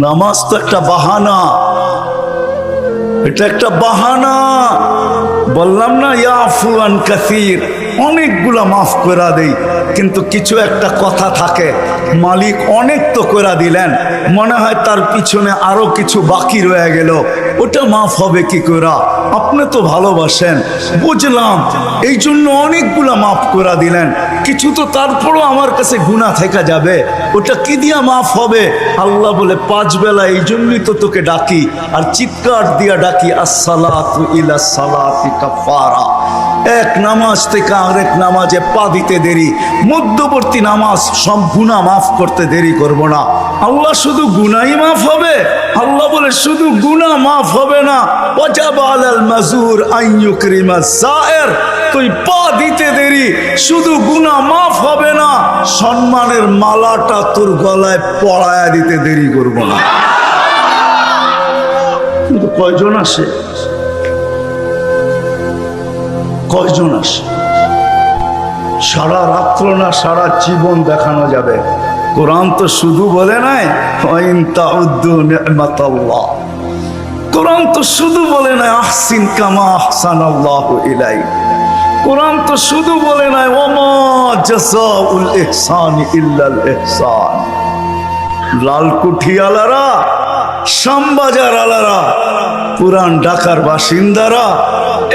নামাজ তো একটা বাহানা, এটা একটা বাহানা। বললাম না ইয়াফু আন কাসীর, অনেকগুলা মাফ করে দেই, কিন্তু কিছু একটা কথা থাকে, মালিক অনেক তো করে দিলেন, মনে হয় তার পিছনে আরো কিছু বাকি রয়ে গেল, ওটা মাফ হবে কি করে? আপনি তো ভালোবাসেন, বুঝলাম, এই জন্য অনেকগুলা মাফ করে দিলেন, কিছু তো তারপরও আমার কাছে গুনাহ থেকে যাবে, ওটা কি দিয়া মাফ হবে? আল্লাহ বলে 5 বেলা এই জন্যই তো তোকে ডাকি, আর চিৎকার দিয়া ডাকি, আসসালাতু ইলা সালাতি কাফারা। এক নামাজ থেকে আরেক নামাজে পা দিতে দেরি, মধ্যবর্তী নামাজ সব গুনাহ মাফ করতে দেরি করব না। আল্লাহ শুধু গুনাহই মাফ হবে? আল্লাহ বলে শুধু গুনাহ মাফ হবে না, ওয়াজাবা আলাল মাজুর আন ইউকরিমা যায়ের, তুই পা দিতে দেরি, শুধু গুনাহ মাফ হবে না, সম্মানের মালাটা তোর গলায় পরায়া দিতে দেরি করব না। কিন্তু কয়জন আসে? কয়জন আসে? সারা রাত্র না সারা জীবন দেখানো যাবে। কোরআন তো শুধু বলে নাই ওয়াইন তাউদ্দু নি'মাতাল্লাহ, কোরআন তো শুধু বলে নাই আহসিন কামা আহসানাল্লাহু ইলাইক, কোরআন তো শুধু বলে নাই ওমা জাযাউল ইহসানি ইল্লাল ইহসান। লালকুঠি আলারা, শ্যামবাজার আলারা, পুরান ঢাকার বাসিন্দারা,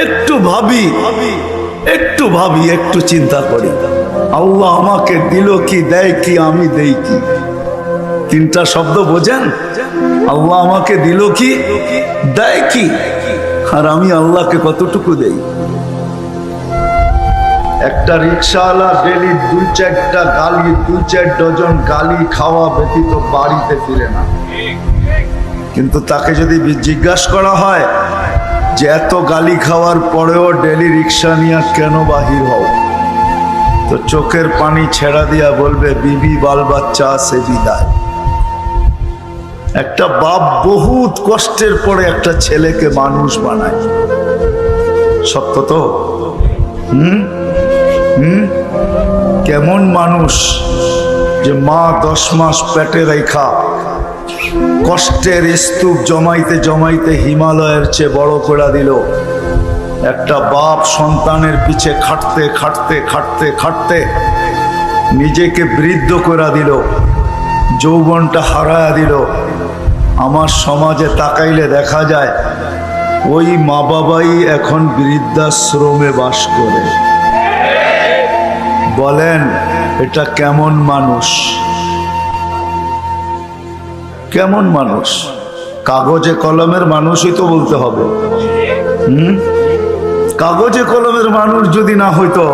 একটু ভাবি, একটু ভাবি, একটু চিন্তা করি, আল্লাহ আমাকে দিল কি, দেয় কি, আমি দেই কি? 3টা শব্দ বোঝেন? আল্লাহ আমাকে দিল কি, দেয় কি, আর আমি আল্লাহকে কতটুকু দেই? একটা রিক্সাওয়ালা ডেলি 2-4টা গালি, 2-4 ডজন গালি খাওয়া ব্যতীত বাড়িতে ফিরে না। কিন্তু তাকে যদি জিজ্ঞাসা করা হয় যে এত গালি খাওয়ার পরেও ডেলি রিক্সা নিয়ে কেন বাহির হও, তো চোখের পানি ছেড়া দিয়া বলবে বিবি বাল বাচ্চা আছে বিদায়। একটা বাপ বহুত কষ্টের পরে একটা ছেলেকে মানুষ বানায়, সত্য তো? কেমন মানুষ যে মা 10 মাস পেটে রেখা কষ্টের স্তূপ জমাইতে জমাইতে হিমালয়ের চেয়ে বড় করে দিল। একটা বাপ সন্তানের পিছে খাটতে খাটতে খাটতে খাটতে নিজেকে বৃদ্ধ করে দিল, যৌবনটা হারায়া দিল। আমার সমাজে তাকাইলে দেখা যায় ওই মা বাবাই এখন বৃদ্ধাশ্রমে বাস করে। বলেন এটা কেমন মানুষ? কেমন মানুষ? কাগজে কলমের মানুষই তো বলতে হবে। কাগজে কলমের মানুষ যদি না হইতো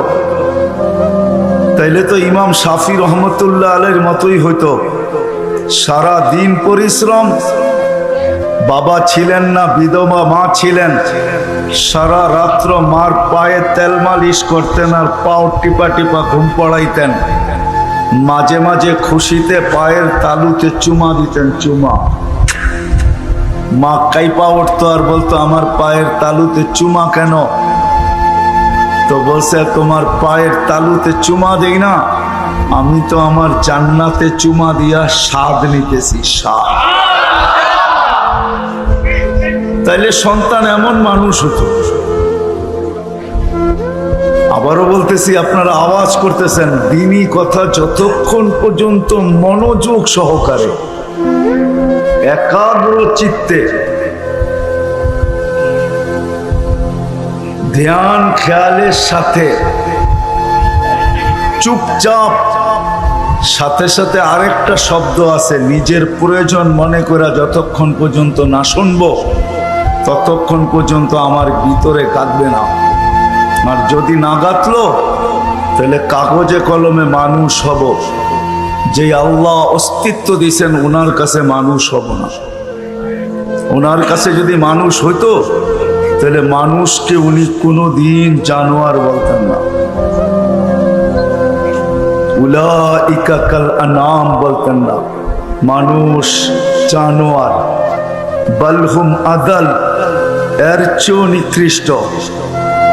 তাইলে তো ইমাম শাফি রহমতুল্লাহ আলাইহির মতোই হইতো। সারা দিন পরিশ্রম, বাবা ছিলেন না, বিধবা মা ছিলেন, সারা রাত্র মার পায়ে তেল মালিশ করতেন আর পাও টিপা টিপা ঘুম পড়াইতেন। মাঝে মাঝে খুশিতে পায়ের তালুতে চুমা দিতেন, চুমা। মা কাইপা উঠতো আর বলতো আমার পায়ের তালুতে চুমা কেন? তো বলছে তোমার পায়ের তালুতে চুমা দেই না, আমি তো আমার জান্নাতে চুমা দিয়া স্বাদ নিতেছি, স্বাদ। তাইলে সন্তান এমন মানুষ হতো। আবারও বলতেছি, আপনারা আওয়াজ করতেছেন, দিনই কথা যতক্ষণ পর্যন্ত মনোযোগ সহকারে একাগ্র চিত্তে ধ্যান খেয়ালের সাথে চুপচাপ, সাথে সাথে আরেকটা শব্দ আছে, নিজের প্রয়োজন মনে করে যতক্ষণ পর্যন্ত না শুনবো ততক্ষণ পর্যন্ত আমার ভিতরে কাঁদবে না। আর যদি না গাতলো তাহলে কাগজে কলমে মানুষ হব, যে আল্লাহ অস্তিত্ব দিয়েছেন ওনার কাছে মানুষ হব না। ওনার কাছে যদি মানুষ হইতো তাহলে মানুষকে উনি কোনোদিন জানোয়ার বলতেন না, উলাইকা কাল আনাম বলতেন না। মানুষ জানোয়ার, বালহুম আদাল, এর চেয়েও নিকৃষ্ট।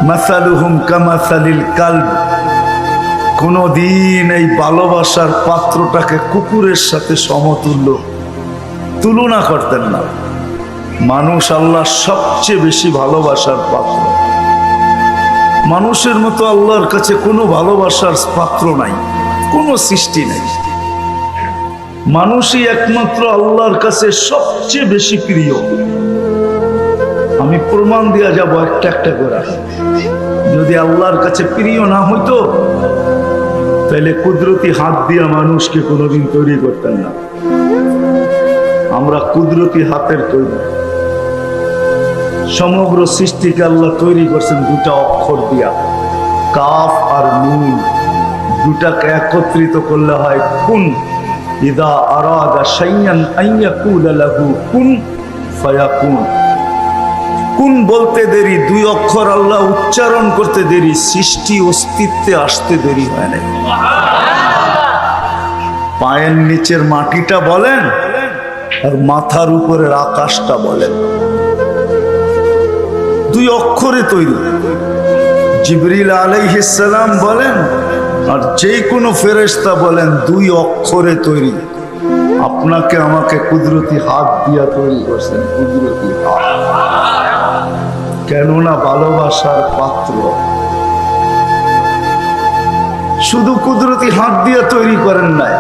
মাসালুহুম কামাসালিল কালব, কোনদিন এই ভালোবাসার পাত্রটাকে কুকুরের সাথে সমতুল্য তুলনা করতেন না। মানুষ আল্লাহর সবচেয়ে বেশি ভালোবাসার পাত্র। মানুষের মতো আল্লাহর কাছে কোনো ভালোবাসার পাত্র নাই, কোনো সৃষ্টি নাই। মানুষই একমাত্র আল্লাহর কাছে সবচেয়ে বেশি প্রিয়। আমি প্রমাণ দিয়া যাব একটা একটা করে। যদি আল্লাহর কাছে প্রিয় না হইতো তাহলে কুদরতি হাত দিয়া মানুষকে কোনোদিন তৈরি করতেন না। আমরা কুদরতি হাতের তৈরি। সমগ্র সৃষ্টিকে আল্লাহ তৈরি করছেন দুটা অক্ষর দিয়া, কাফ আর নুন। দুটাকে একত্রিত করলে হয় কুন। ইদা আরাদা শাইআন আইয়াকুলা লাহু কুন ফায়াকুন। কুন বলতে দেরি, দুই অক্ষর আল্লাহ উচ্চারণ করতে দেরি, সৃষ্টি অস্তিত্বে আসতে দেরি হয় না। পায়ের নিচের মাটিটা বলেন আর মাথার উপরের আকাশটা বলেন, দুই অক্ষরে তৈরি। জিবরিল আলাইহিস সালাম বলেন আর যে কোনো ফেরেশতা বলেন দুই অক্ষরে তৈরি। আপনাকে আমাকে কুদরতি হাত দিয়া তৈরি করছেন, কুদরতি হাত। কেননা ভালোবাসার পাত্র। শুধু কুদরতি হাত দিয়া তৈরি করেন নাই,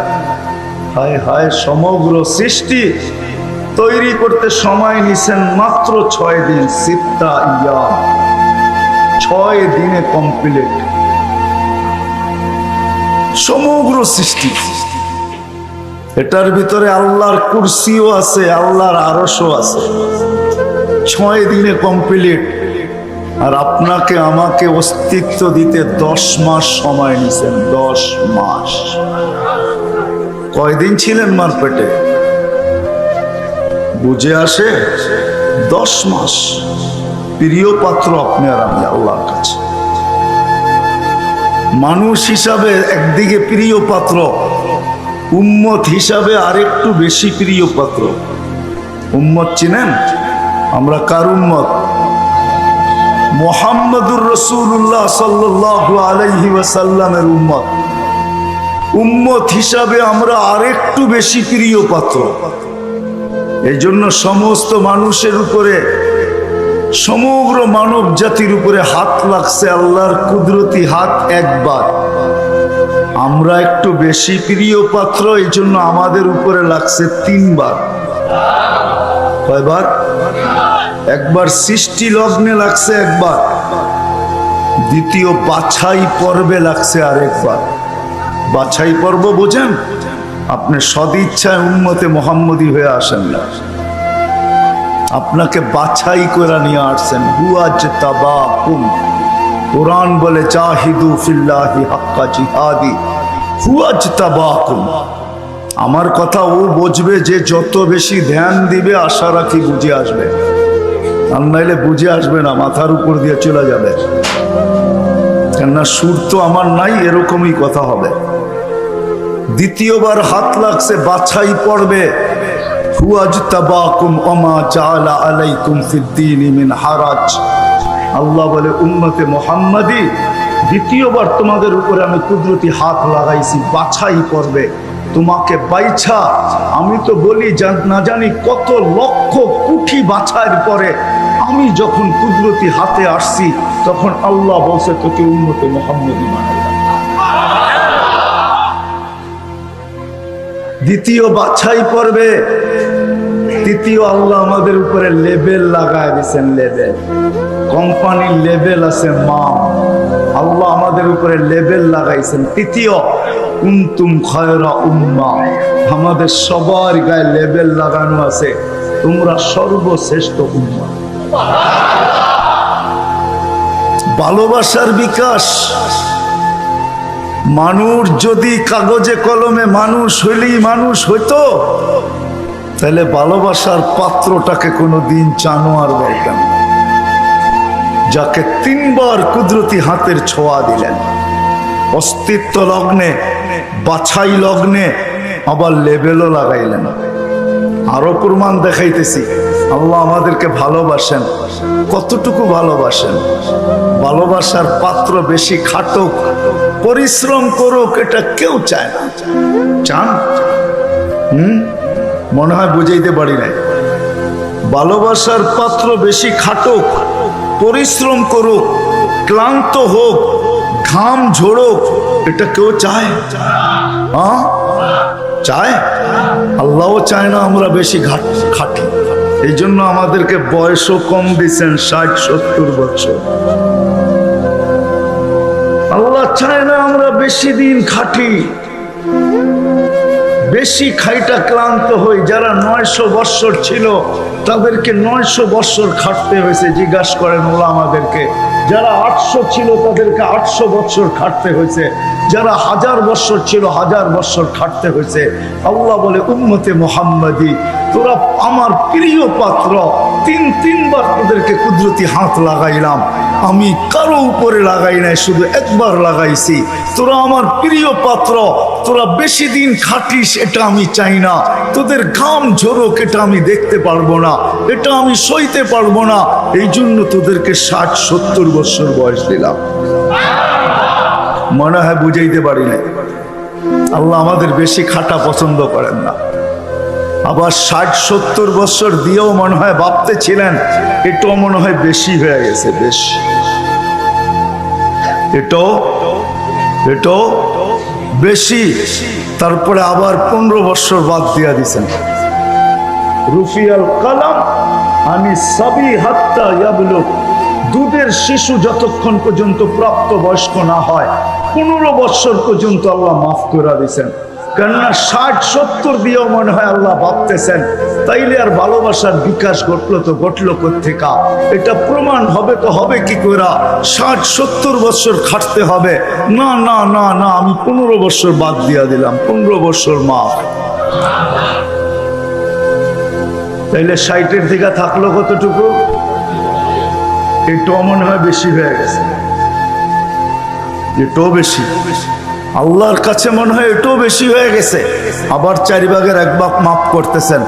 হায় হায় সমগ্র সৃষ্টি তৈরি করতে সময় নিছেন মাত্র 6 দিন। সিত্তা ইয়াম, 6 দিনে কমপ্লিট সমগ্র সৃষ্টি। এটার ভিতরে আল্লাহর কুরসিও আছে, আল্লাহর আরশও আছে। 6 দিনে কমপ্লিট। আর আপনাকে আমাকে অস্তিত্ব দিতে 10 মাস সময় নিছেন। 10 মাস। কয়দিন ছিলেন মার পেটে? বুঝে আসে? 10 মাস। প্রিয় পাত্র আপনি আর আমি আল্লাহর কাছে। মানুষ হিসাবে একদিকে প্রিয় পাত্র, উম্মত হিসাবে আরেকটু বেশি প্রিয় পাত্র। উম্মত চিনেন? আমরা কার উম্মত? মুহাম্মদুর রাসূলুল্লাহ সাল্লাল্লাহু আলাইহি ওয়াসাল্লামের উম্মত। উম্মত হিসাবে আমরা আরেকটু বেশি প্রিয় পাত্র। এই জন্য সমস্ত মানুষের উপরে, সমগ্র মানব জাতির উপরে হাত লাগছে আল্লাহর কুদরতি হাত একবার। আমরা একটু বেশি প্রিয় পাত্র, এই জন্য আমাদের উপরে লাগছে 3 বার। কয়বার? একবার সৃষ্টি লগ্নে লাগছে একবার, দ্বিতীয় বাছাই পর্বে লাগছে আরেকবার। বাছাই পর্ব বোঝেন? আপনি সদিচ্ছায় উম্মতে মুহাম্মদী হয়ে আসেন না, আপনাকে বাছাই করে নিয়ে আসছেন। হুয়াজতাবাকুম, কোরআন বলে জাহিদু ফিল্লাহি হাক্কা জিহাদি। হুয়াজতাবাকুম, আমার কথা ও বুঝবে যে যত বেশি ধ্যান দিবে আশা রাখি বুঝে আসবে, আর নাইলে বুঝে আসবে না, মাথার উপর দিয়ে চলে যাবে। কেননা সুর তো আমার নাই, এরকমই কথা হবে। দ্বিতীয়বার হাত লাগছে বাছাই পড়বে। হুয়াজতাবাকুম ওমা জাআলা আলাইকুম ফিদ্দীনি মিন হারাজ। আল্লাহ বলে উম্মতে মুহাম্মাদি, দ্বিতীয়বার তোমাদের উপরে আমি কুদরতি হাত লাগাইছি, বাছাই করবে। তোমাকে বাইছা, আমি তো বলি না জানি কত লক্ষ কোটি বাছাইয়ের পরে আমি যখন কুদরতি হাতে আসছি, তখন আল্লাহ বলছে তোকে উম্মতে মুহাম্মাদি বানাইলাম। দ্বিতীয় বাছাই পর্বে, তৃতীয় আল্লাহ আমাদের উপরে লেবেল লাগায় দিয়েছেন। লেবেল, কোম্পানির লেবেল আছে মাম, আল্লাহ আমাদের উপরে লেবেল লাগাইছেন। তৃতীয় কুনতুম খায়রা উম্মাহ, আমাদের সবার গায়ে লেবেল লাগানো আছে, তোমরা সর্বশ্রেষ্ঠ উম্মাহ। ভালোবাসার বিকাশ। মানুষ যদি কাগজে কলমে মানুষ হইলেই মানুষ হইতো, তাহলে ভালোবাসার পাত্রটাকে কোনোদিন জানোয়ার বলতেন না, যাকে 3 বার কুদরতি হাতের ছোঁয়া দিলেন। অস্তিত্ব লগ্নে, বাছাই লগ্নে, আবার লেবেলও লাগাইলেন। আরো প্রমাণ দেখাইতেছি আল্লাহ আমাদেরকে ভালোবাসেন। কতটুকু ভালোবাসেন? ভালোবাসার পাত্র বেশি খাটুক, পরিশ্রম করুক, এটা কেউ চায় না। চান? মনে হয় বুঝাইতে পারি নাই। ভালোবাসার পাত্র বেশি খাটুক, পরিশ্রম করুক, ক্লান্ত হোক, ঘাম ঝরুক, এটা কেউ চায়? হ্যাঁ চায়? আল্লাহও চায় না আমরা বেশি খাটি। এই জন্য আমাদেরকে বয়সও কম দিচ্ছেন, 60-70 বছর। আল্লাহ চায় না আমরা বেশি দিন খাটি, বেশি খাইটা ক্লান্ত হই। যারা 900 বৎসর ছিল তাদেরকে 900 বৎসর খাটতে হয়েছে। জিজ্ঞাসা করেন ওলামাদেরকে। যারা 800 ছিল তাদেরকে 800 বৎসর খাটতে হয়েছে। যারা 1000 বৎসর ছিল 1000 বৎসর খাটতে হয়েছে। আল্লাহ বলে, উম্মতে মুহাম্মাদি, তোরা আমার প্রিয় পাত্র। তিনবার তোদেরকে কুদরতি হাত লাগাইলাম, আমি কারো উপরে লাগাই নাই, শুধু একবার লাগাইছি। তোরা আমার প্রিয় পাত্র, তোরা বেশি দিন খাটিস এটা আমি চাই না। তোদের ঘাম ঝরুক এটা আমি দেখতে পারবো না, এটা আমি সইতে পারবো না। এই জন্য তোদেরকে 60-70 বছর বয়স দিলাম। মনে হয় বুঝাইতে পারি না। আল্লাহ আমাদের বেশি খাটা পছন্দ করেন না। আবার 60-70 বছর দিয়েও মনে হয় ভাবতেছিলেন এটাও মনে হয় বেশি হয়ে গেছে। বেশি এটাও বেশি। তারপরে আবার 15 বছর বাদ দিয়া দিছেন। রুফিয়াল কালাম আমি সাবি হাত্তা ইয়াবলুগ, দুধের শিশু যতক্ষণ পর্যন্ত প্রাপ্ত বয়স্ক না হয় 15 বছর পর্যন্ত আল্লাহ মাফ করে দিয়েছেন। কেননা 60-70 দিয়েও মনে হয় আল্লাহ ভাবতেছেন তাইলে আর ভালোবাসার বিকাশ ঘটলো তো ঘটলো কোত্থেকা? এটা প্রমাণ হবে তো হবে কি করে? 60-70 বছর খাটতে হবে না। না না না, আমি 15 বছর বাদ দিয়া দিলাম, 15 বছর মাফ। তাইলে 60-এর দিকে থাকলো কতটুকু? এটাও মনে হয় বেশি হয়ে গেছে। এটাও বেশি, আল্লাহর কাছে মনে হয় এটাও বেশি হয়ে গেছে। আবার 4 ভাগের 1 ভাগ মাফ করতেছেন।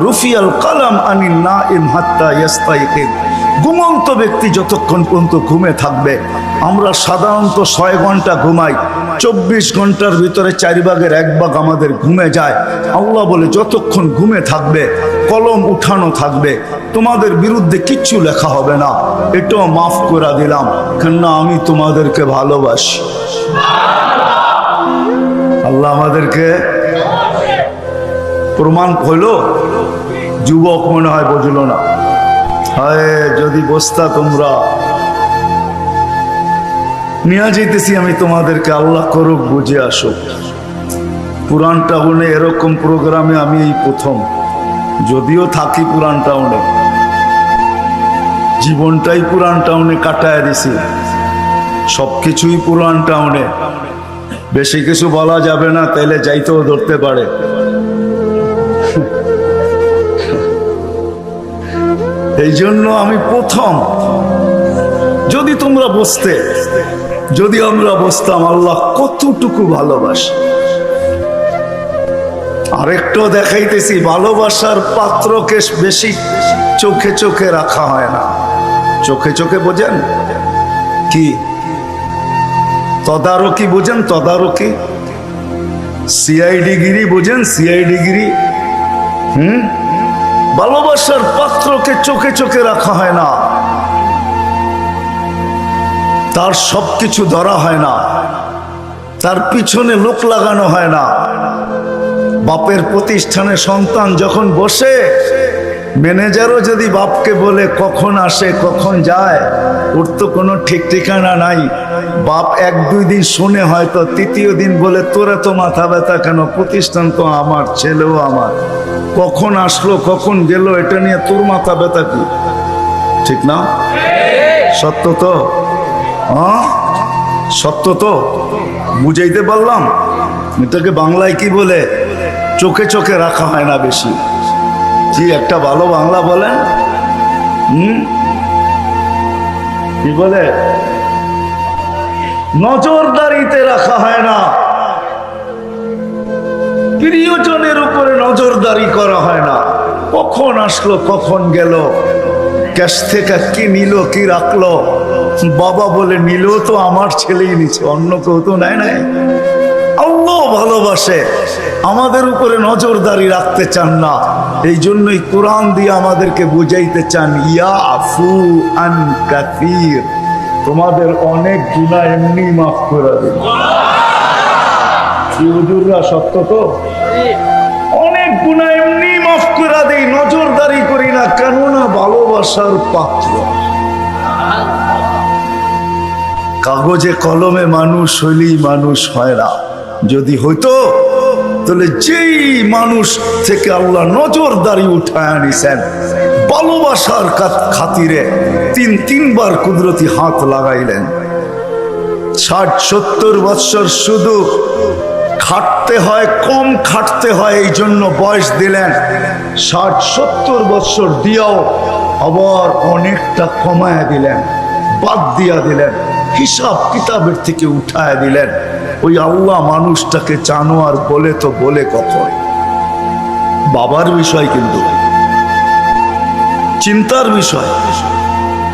রুফিয়াল কালাম আনিন নাইম হাত্তা ইয়াস্তাইকিন, ঘুমন্ত ব্যক্তি যতক্ষণ পর্যন্ত ঘুমে থাকবে। আমরা সাধারণত 6 ঘন্টা ঘুমাই, 24 ঘন্টার ভিতরে 4 ভাগের 1 ভাগ আমাদের ঘুমে যায়। আল্লাহ বলে যতক্ষণ ঘুমে থাকবে কলম উঠানো থাকবে, তোমাদের বিরুদ্ধে কিচ্ছু লেখা হবে না, এটাও মাফ করে দিলাম, কেননা আমি তোমাদেরকে ভালোবাসি। আল্লাহ আমাদেরকে প্রমাণ হইল। যুবক মনে হয় বুঝলো না। হায় যদি বসতা তোমরা, নিয়ে যেতেছি আমি তোমাদেরকে, আল্লাহ করুক বুঝে আসুক। পুরান টাউনে এরকম প্রোগ্রামে আমি এই প্রথম, যদিও থাকি পুরান টাউনে, জীবনটাই পুরান টাউনে কাটায় দিছি, সবকিছুই পুরান টাউনে। বেশি কিছু বলা যাবে না, তাইলে যাইতেও ধরতে পারে। এই জন্য আমি প্রথম। যদি তোমরা বসতে, যদি আমরা বসতাম, আল্লাহ কতটুকু ভালোবাসে। আরেকটাও দেখাইতেছি, ভালোবাসার পাত্রকে বেশি চোখে চোখে রাখা হয় না। চোখে চোখে বোঝেন কি? তদারকি বোঝেন? তদারকি, সিআইডি গিরি বোঝেন? সিআইডি গিরি। ভালোবাসার পাত্রকে চোখে চোখে রাখা হয় না, তার সবকিছু ধরা হয় না, তার পিছনে লোক লাগানো হয় না। বাপের প্রতিষ্ঠানে সন্তান যখন বসে, ম্যানেজারও যদি বাপকে বলে কখন আসে কখন যায়, ওর তো কোনো ঠিক ঠিকানা নাই। বাপ 1-2 দিন শুনে হয়তো, 3য় দিন বলে তোরা তো মাথা ব্যথা কেন, প্রতিষ্ঠান তো আমার, ছেলেও আমার, কখন আসলো কখন গেল এটা নিয়ে তোর মাথা ব্যথা কি? ঠিক না? সত্য তো? হ্যাঁ সত্য তো? বুঝাইতে পারলাম? এটাকে বাংলায় কি বলে? চোখে চোখে রাখা হয় না বেশি। জি, একটা ভালো বাংলা বলেন। কি বলে? নজরদারিতে রাখা হয় না, প্রিয়জনের উপরে নজরদারি করা হয় না। কখন আসলো কখন গেল, ক্যাশ থেকে কি নিল কি রাখলো, বাবা বলে নিল তো আমার ছেলেই নিচ্ছে, অন্য কেউ তো নেয় নাই। আল্লাহ ভালোবাসে, আমাদের উপরে নজরদারি রাখতে চান না। এই জন্যই কোরআন দিয়ে আমাদেরকে বুঝাইতে চান, ইয়াফু আন কাসীর, তোমাদের অনেক গুনাহ এমনি মাফ করে দেন। কি হুজুররা, সত্য তো? অনেক গুনাহ এমনি মাফ করে দেই, নজরদারি করি না, কেননা ভালোবাসার পাত্র। কাগজে কলমে মানুষ হইলেই মানুষ হয় না। যদি হইতো তাহলে যেই মানুষ থেকে আল্লাহ নজরদারি উঠায় আনিছেন, ভালোবাসার খাতিরে তিনবার কুদরতি হাত লাগাইলেন। 60-70 বৎসর শুধু খাটতে হয়, কম খাটতে হয়, এই জন্য বয়স দিলেন। 60-70 বৎসর দিয়াও আবার অনেকটা কমায় দিলেন, বাদ দিয়া দিলেন, হিসাব কিতাবের থেকে উঠায় দিলেন। ওই আল্লাহ মানুষটাকে জানোয়ার বলে তো বলে কখন? বাবার বিষয়, কিন্তু চিন্তার বিষয়।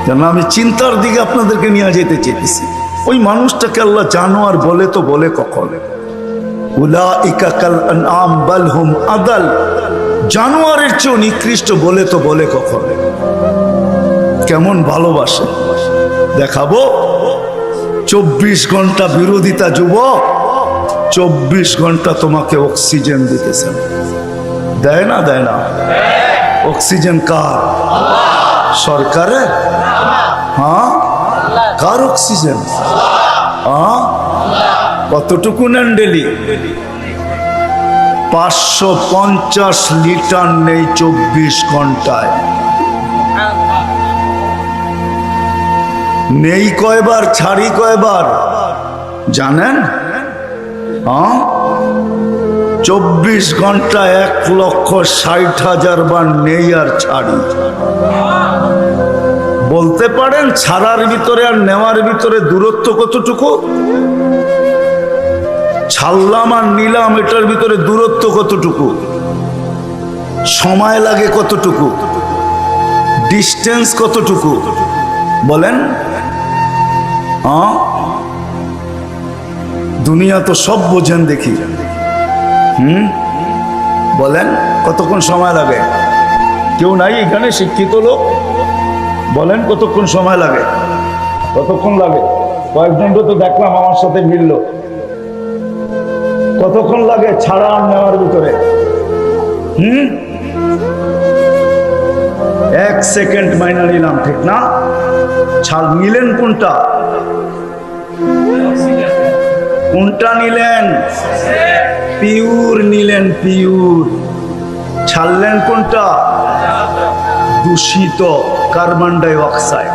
কেন আমি চিন্তার দিকে আপনাদেরকে নিয়ে যেতে চেয়েছি। ওই মানুষটাকে আল্লাহ জানোয়ার বলে তো বলে কখন? উলাইকা কাল আনআম বাল হুম আদাল, জানোয়ারের চেয়েও নিকৃষ্ট বলে তো বলে কখন? কেমন ভালোবাসে দেখাবো। 24 ঘন্টা বিরোধিতা যুবক, 24 ঘন্টা তোমাকে অক্সিজেন দিতেছেন। দেয় না? দেয় না? অক্সিজেন কার? সরকারের? হ্যাঁ, কার অক্সিজেন? হ্যাঁ, কতটুকু নেন ডেলি? 550 লিটার নেই 24 ঘন্টায়। নেই কয়বার, ছাড়ি কয়বার জানেন? 24 ঘন্টা 1,60,000 বার নেই আর ছাড়ি। বলতে পারেন ছাড়ার ভিতরে আর নেওয়ার ভিতরে দূরত্ব কতটুকু? ছাড়লাম আর নিলাম, এটার ভিতরে দূরত্ব কতটুকু? সময় লাগে কতটুকু? ডিস্টেন্স কতটুকু? বলেন। দুনিয়া তো সব বোঝেন দেখি। বলেন কতক্ষণ সময় লাগে? কেউ নাই এখানে শিক্ষিত লোক? বলেন কতক্ষণ সময় লাগে? কতক্ষণ লাগে? কয়েকজনকে তো দেখলাম আমার সাথে মিলল। কতক্ষণ লাগে ছাড়া আর নেওয়ার ভিতরে? 1 সেকেন্ড মাইনা নিলাম, ঠিক না? ছাড় নিলেন কোনটা? কোনটা নিলেন? পিওর নিলেন, পিওর। ছাড়লেন কোনটা? দূষিত কার্বন ডাই অক্সাইড।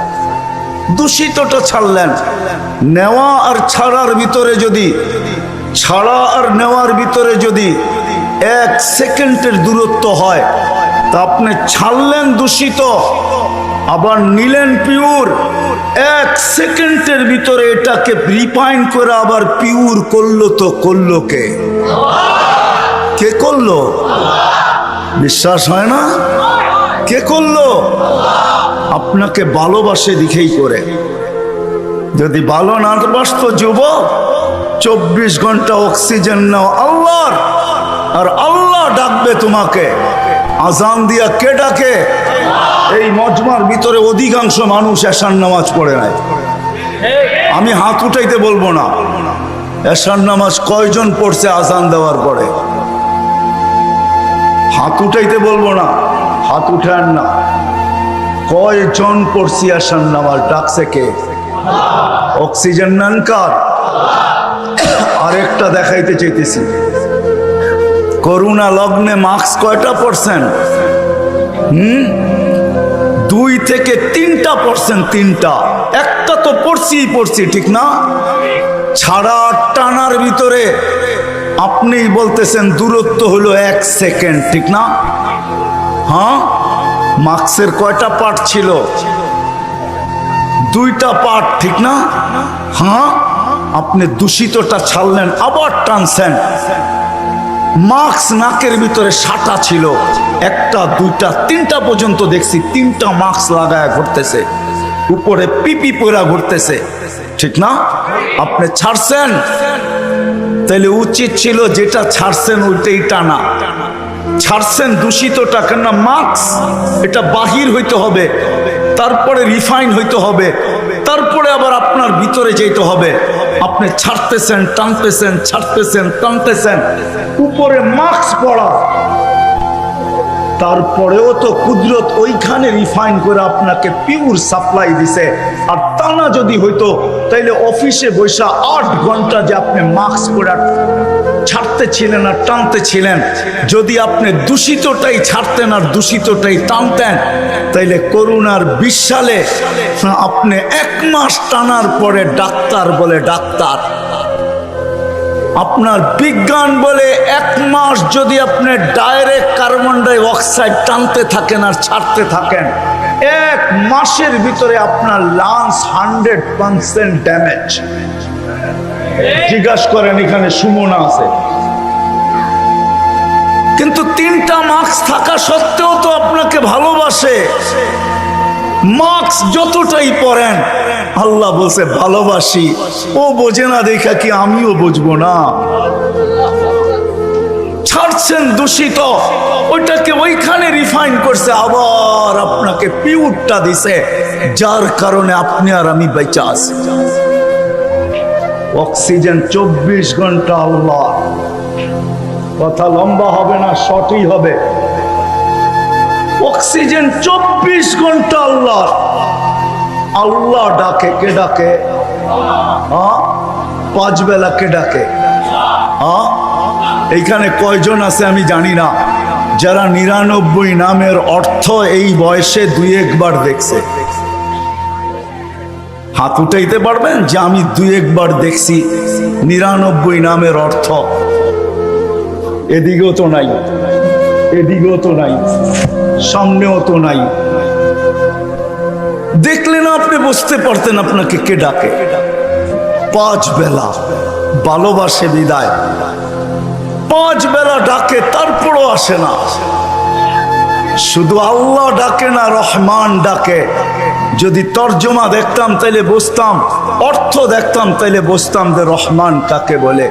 দূষিতটা ছাড়লেন। নেওয়া আর ছাড়ার ভিতরে যদি, ছাড়া আর নেওয়ার ভিতরে যদি 1 সেকেন্ডের দূরত্ব হয়, তা আপনি ছাড়লেন দূষিত, আবার নিলেন পিওর। 1 সেকেন্ডের ভিতরে এটাকে রিফাইন করে আবার পিওর করলো, তো করলো কে? কে করলো? বিশ্বাস হয় না? কে করলো? আপনাকে ভালোবাসে দিকেই করে। যদি ভালো না বাসতো যুবক, 24 ঘন্টা অক্সিজেন নাও আল্লাহর, আর আল্লাহ ডাকবে তোমাকে। আজান দিয়া কে ডাকে? এই মজমার ভিতরে অধিকাংশ মানুষ এশার নামাজ পড়ে নাই। আমি হাত উঠাইতে বলবো না, এশার নামাজ কয়জন পড়ছে আজান দেওয়ার পরে? হাত উঠাইতে বলবো না, হাত উঠান না। কয়জন পড়ছি এশার নামাজ? ডাকছে কে? অক্সিজেন নেন কার? আরেকটা দেখাইতে চাইতেছি। করোনা লগ্নে মাস্ক কয়টা পড়ছেন? 2 থেকে 3% 3টা। একটা তো পড়ছি, ঠিক না? ছাড়া টানার ভিতরে আপনি বলতেছেন দূরত্ব হলো 1 সেকেন্ড, ঠিক না? হ্যাঁ, মাস্কের কয়টা পার্ট ছিল? 2টা পার্ট, ঠিক না? হ্যাঁ, আপনি দূষিতটা ছাড়লেন, আবার টানছেন। মাস্ক নাকের ভিতরে 6টা ছিল, 1টা 2টা 3টা পর্যন্ত দেখছি 3টা মাস্ক লাগায় ঘুরতেছে, উপরে পিপি পরা ঘুরতেছে, ঠিক না? আপনি ছাড়ছেন, তাহলে উচিত ছিল যেটা ছাড়ছেন ওইটাই টানা। ছাড়ছেন দূষিতটা, কেন মাস্ক এটা বাহির হইতে হবে, তারপরে রিফাইন হইতে হবে, তারপরে আবার আপনার ভিতরে যেতে হবে। আপনি ছাড়তেছেন টানতেছেন, ছাড়তেছেন টানতেছেন, উপরে মাস্ক পড়া, তারপরেও তো কুদরত ওইখানে রিফাইন করে আপনাকে পিওর সাপ্লাই দিছে। আর টানা যদি হইতো তাইলে অফিসে বসে 8 ঘন্টা যে আপনি মাস্ক পরে ছাড়তে ছিলেন আর টানতে ছিলেন, যদি আপনি দূষিতটাই ছাড়তেন আর দূষিতটাই টানতেন, তাইলে করোনার 20 সালে আপনি 1 মাস টানার পরে ডাক্তার বলে ডাক্তার, আপনার বিজ্ঞান বলে 1 মাস যদি আপনি ডাইরেক্ট কার্বন ডাই অক্সাইড টানতে থাকেন আর ছাড়তে থাকেন, 1 মাসের ভিতরে আপনার লাংস 100% ড্যামেজ। জিজ্ঞাসা করেন, এখানে সুমনা আছে, কিন্তু 3টা মাস্ক থাকা সত্ত্বেও তো আপনাকে ভালোবাসে। মাস্ক যতটাই পরেন, আল্লাহ বলছে ভালোবাসি। ও বোঝে না দেখা কি আমিও বুঝবো না? ছাড়ছেন দূষিত, ওইটাকে ওইখানে রিফাইন করছে, আবার আপনাকে পিউরটা দিছে, যার কারণে আপনি আর আমি বেঁচে আছি। অক্সিজেন 24 ঘন্টা আল্লাহ। কথা লম্বা হবে না, শর্টই হবে। অক্সিজেন 24 ঘন্টা আল্লাহ। আল্লাহ ডাকে, কে ডাকে? 5 বেলা কে ডাকে? এইখানে কয়জন আছে আমি জানি না, যারা 99 নামের অর্থ এই বয়সে 2-1 বার দেখছে? হাত উঠাইতে পারবেন যে আমি 2-1 বার দেখছি 99 নামের অর্থ? এদিকেও তো নাই, এদিকেও তো নাই, সামনেও তো নাই। দেখলে না আপনি বুঝতে পারতেন আপনাকে কে ডাকে। 5 বেলা ভালোবাসে বিদায়, 5 বেলা ডাকে, তারপরও আসে না। শুধু আল্লাহ ডাকে না, রহমান ডাকে। যদি তর্জমা দেখতাম তাইলে বুঝতাম, অর্থ দেখতাম তাইলে বুঝতাম যে রহমান কাকে বলে।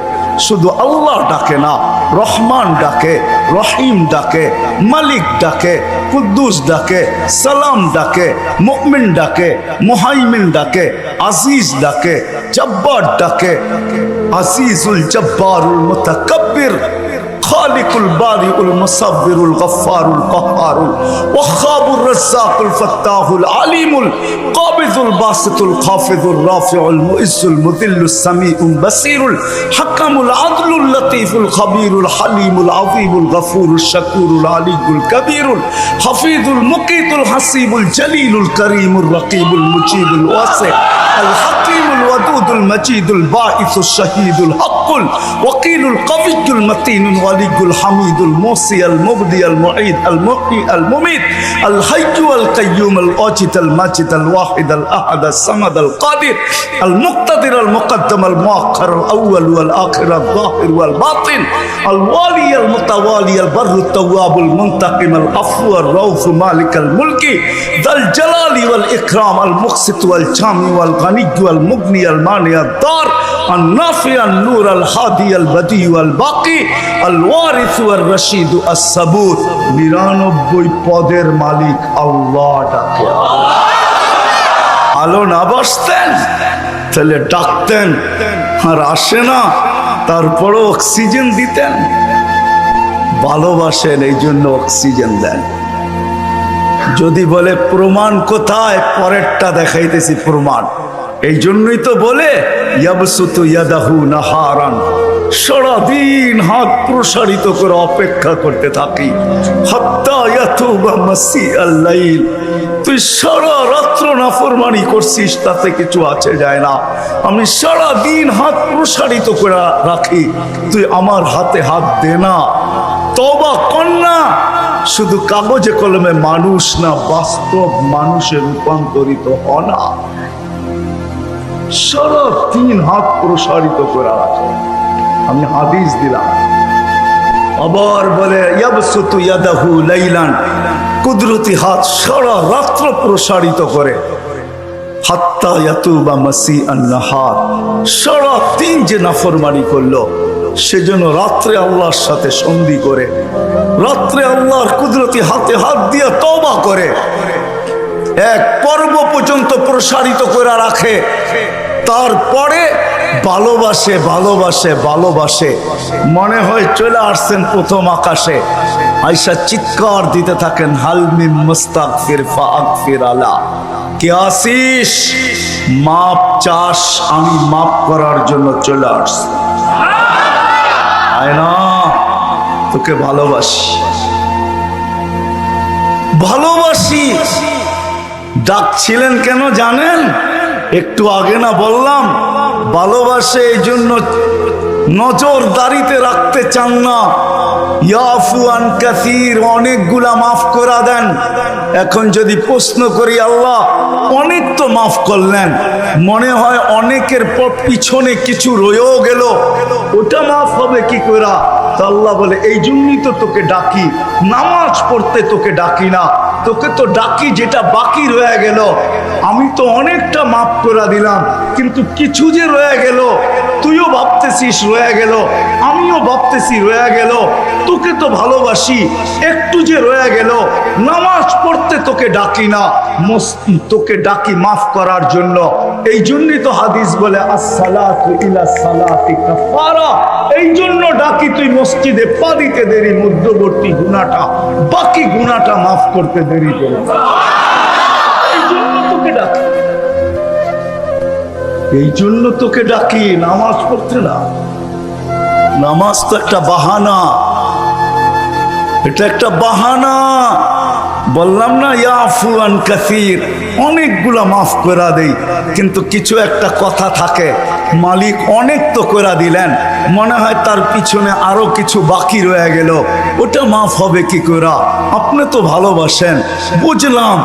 শুধু আল্লাহ ডাকে না, রহমান ডাকে, রহিম ডাকে, মালিক ডাকে, কুদ্দুস ডাকে, সালাম ডাকে, মুমিন ডাকে, মুহাইমিন ডাকে, আজিজ ডাকে, জব্বার ডাকে। আজিজুল জব্বারুল মুতাকাব্বির, খালিকুল বারিউল মুসাব্বিরুল গফফারুল কহ্হারুল ওয়াহাবুর রাজ্জাকুল ফাত্তাহুল আলিমুল কাবিজুল বাসিতুল খাফিজুর রাফিউল মুইজ্জুল মুদিল্লুস সামিউল বাসিরুল হাকামুল আদলুল লতীফুল খবীরুল হালিমুল আযীমুল গফুরুল শাকুরুল আলিয়ুল কবীরুল হাফিজুল মুকিতুল হাসিবুল জলিলুল করিমুল রকিবুল মুজিবুল ওয়াসি আল হাকিমুল ওয়াদুদুল মজিদুল বাঈসুশ শাহীদুল হকুল ওয়াকিলুল কবিয়্যুল মতিনুল ওয়ালিয়ুল হামিদুল মুসি আল মুবদি আল মুঈদ আল মুহয়ি আল মুমীত আল হাইয়্যু আল কাইয়্যুম আল ওয়াজিদ আল মাজিদ আল ওয়াহিদ আল আহাদ আল সামাদ আল কাদির আল মুক্তাদির আল মুকদ্দম আল মুআখ্খার আল আউয়াল ওয়াল আখির আল যাহির ওয়াল বাতিন আল ওয়ালি আল মুতাওয়ালি আল বাররু তাওয়াব আল মুনতাকিম আল আফু আর রাউফ মালিক আল মুলকি যাল জালালি ওয়াল ইকরাম আল মুকসিত ওয়াল জামি ওয়াল গানি ওয়াল মুগনি আল মানি আল দার আল নাফি আল নূর আল হাদি আল বদি ওয়াল বাকি আল ওয়ারিস ওয়াল রশিদ আস সাবুর। 99 পদের মালিক আল্লাহ ডাকে। আলো না বাসতেন তাহলে ডাকতেন, আর আসে না, তারপরও অক্সিজেন দিতেন। ভালোবাসেন এই জন্য অক্সিজেন দেন। যদি বলে প্রমাণ কোথায়, পরেরটা দেখাইতেছি প্রমাণ। এই জন্যই তো বলে ইয়াবসুতু ইয়াদাহু নাহারান, সারাদিন হাত প্রসারিত করে অপেক্ষা করতে থাকি। হাত্তা ইয়াতুবা মাসিআল লাইল, তুই সারা রাত্র নাফরমানি করছিস, তাতে কিছু আছে যায় না। আমি সারা দিন হাত প্রসারিত করে রাখি, তুই আমার হাতে হাত দে না। তওবা কর না। শুধু কাগজে কলমে মানুষ না, বাস্তব মানুষে রূপান্তরিত হ না। সারা দিন হাত প্রসারিত করে রাখে। আমি হাদিস দিলাম। আবার বলে ইয়াবসুতু ইয়াদাহু লাইলান, কুদরতি হাত সারা রাত্র প্রসারিত করে। হাত্তা ইয়াতুবা মাসিআন নাহার, সারা দিন যে নাফরমানি করলো, সেজন্য রাত্রে আল্লাহর সাথে সন্ধি করে, রাত্রে আল্লাহর কুদরতি হাতে হাত দিয়ে তওবা করে, এক পর্ব পর্যন্ত প্রসারিত করে রাখে, তারপরে ভালোবাসে ভালোবাসে ভালোবাসে, মনে হয় চলে আসছেন প্রথম আকাশে, আয়সা চিৎকার দিতে থাকেন, হালমিম মুস্তাগফির ফাগফির আলা, কে আসিস, মাপ চাস, আমি মাপ করার জন্য চলে আসছি, আয় না, তোকে ভালোবাসি ভালোবাসি। ডাকছিলেন কেন জানেন? একটু আগে না বললাম, ভালোবাসে এই জন্য নজরদারিতে রাখতে চান না। ইয়াফু আন কাসীর, অনেকগুলা মাফ করে দেন। এখন যদি প্রশ্ন করি, আল্লাহ অনেক তো মাফ করলেন, মনে হয় অনেকের পিছনে কিছু রয়েও গেল, ওটা মাফ হবে কি করে? তো আল্লাহ বলে, এই জন্যই তো তোকে ডাকি, নামাজ পড়তে তোকে ডাকি না, তোকে তো ডাকি যেটা বাকি রয়ে গেল। আমি তো অনেকটা মাফ করে দিলাম, কিন্তু কিছু যে রয়ে গেল, তুইও ভাবতেছিস রয়ে গেল, আমিও ভাবতেছি রয়ে গেল, তোকে তো ভালোবাসি, একটু যে রয়ে গেল, নামাজ পড়তে তোকে ডাকি না, তোকে ডাকি মাফ করার জন্য। এই জন্যই তো হাদিস বলে, আসসালাতু ইলা সালাতি কাফারা, এই জন্য ডাকি তুই মসজিদে পা দিতে দেরি, মধ্যবর্তী গুনাহটা, বাকি গুনাহটা মাফ করতে দেরি করে, এই জন্য তোকে ডাকি, এই জন্য তোকে ডাকি, নামাজ পড়তে না। নামাজ তো একটা বাহানা, এটা একটা বাহানা। বললাম না, ইয়াফু আন কাসীর, অনেকগুলা মাফ করে দেই, কিন্তু কিছু একটা কথা থাকে, মালিক অনেক তো করে দিলেন, মনে হয় তার পিছনে আরো কিছু বাকি রয়ে গেল, ওটা মাফ হবে কি করে? আপনি তো ভালোবাসেন, বুঝলাম,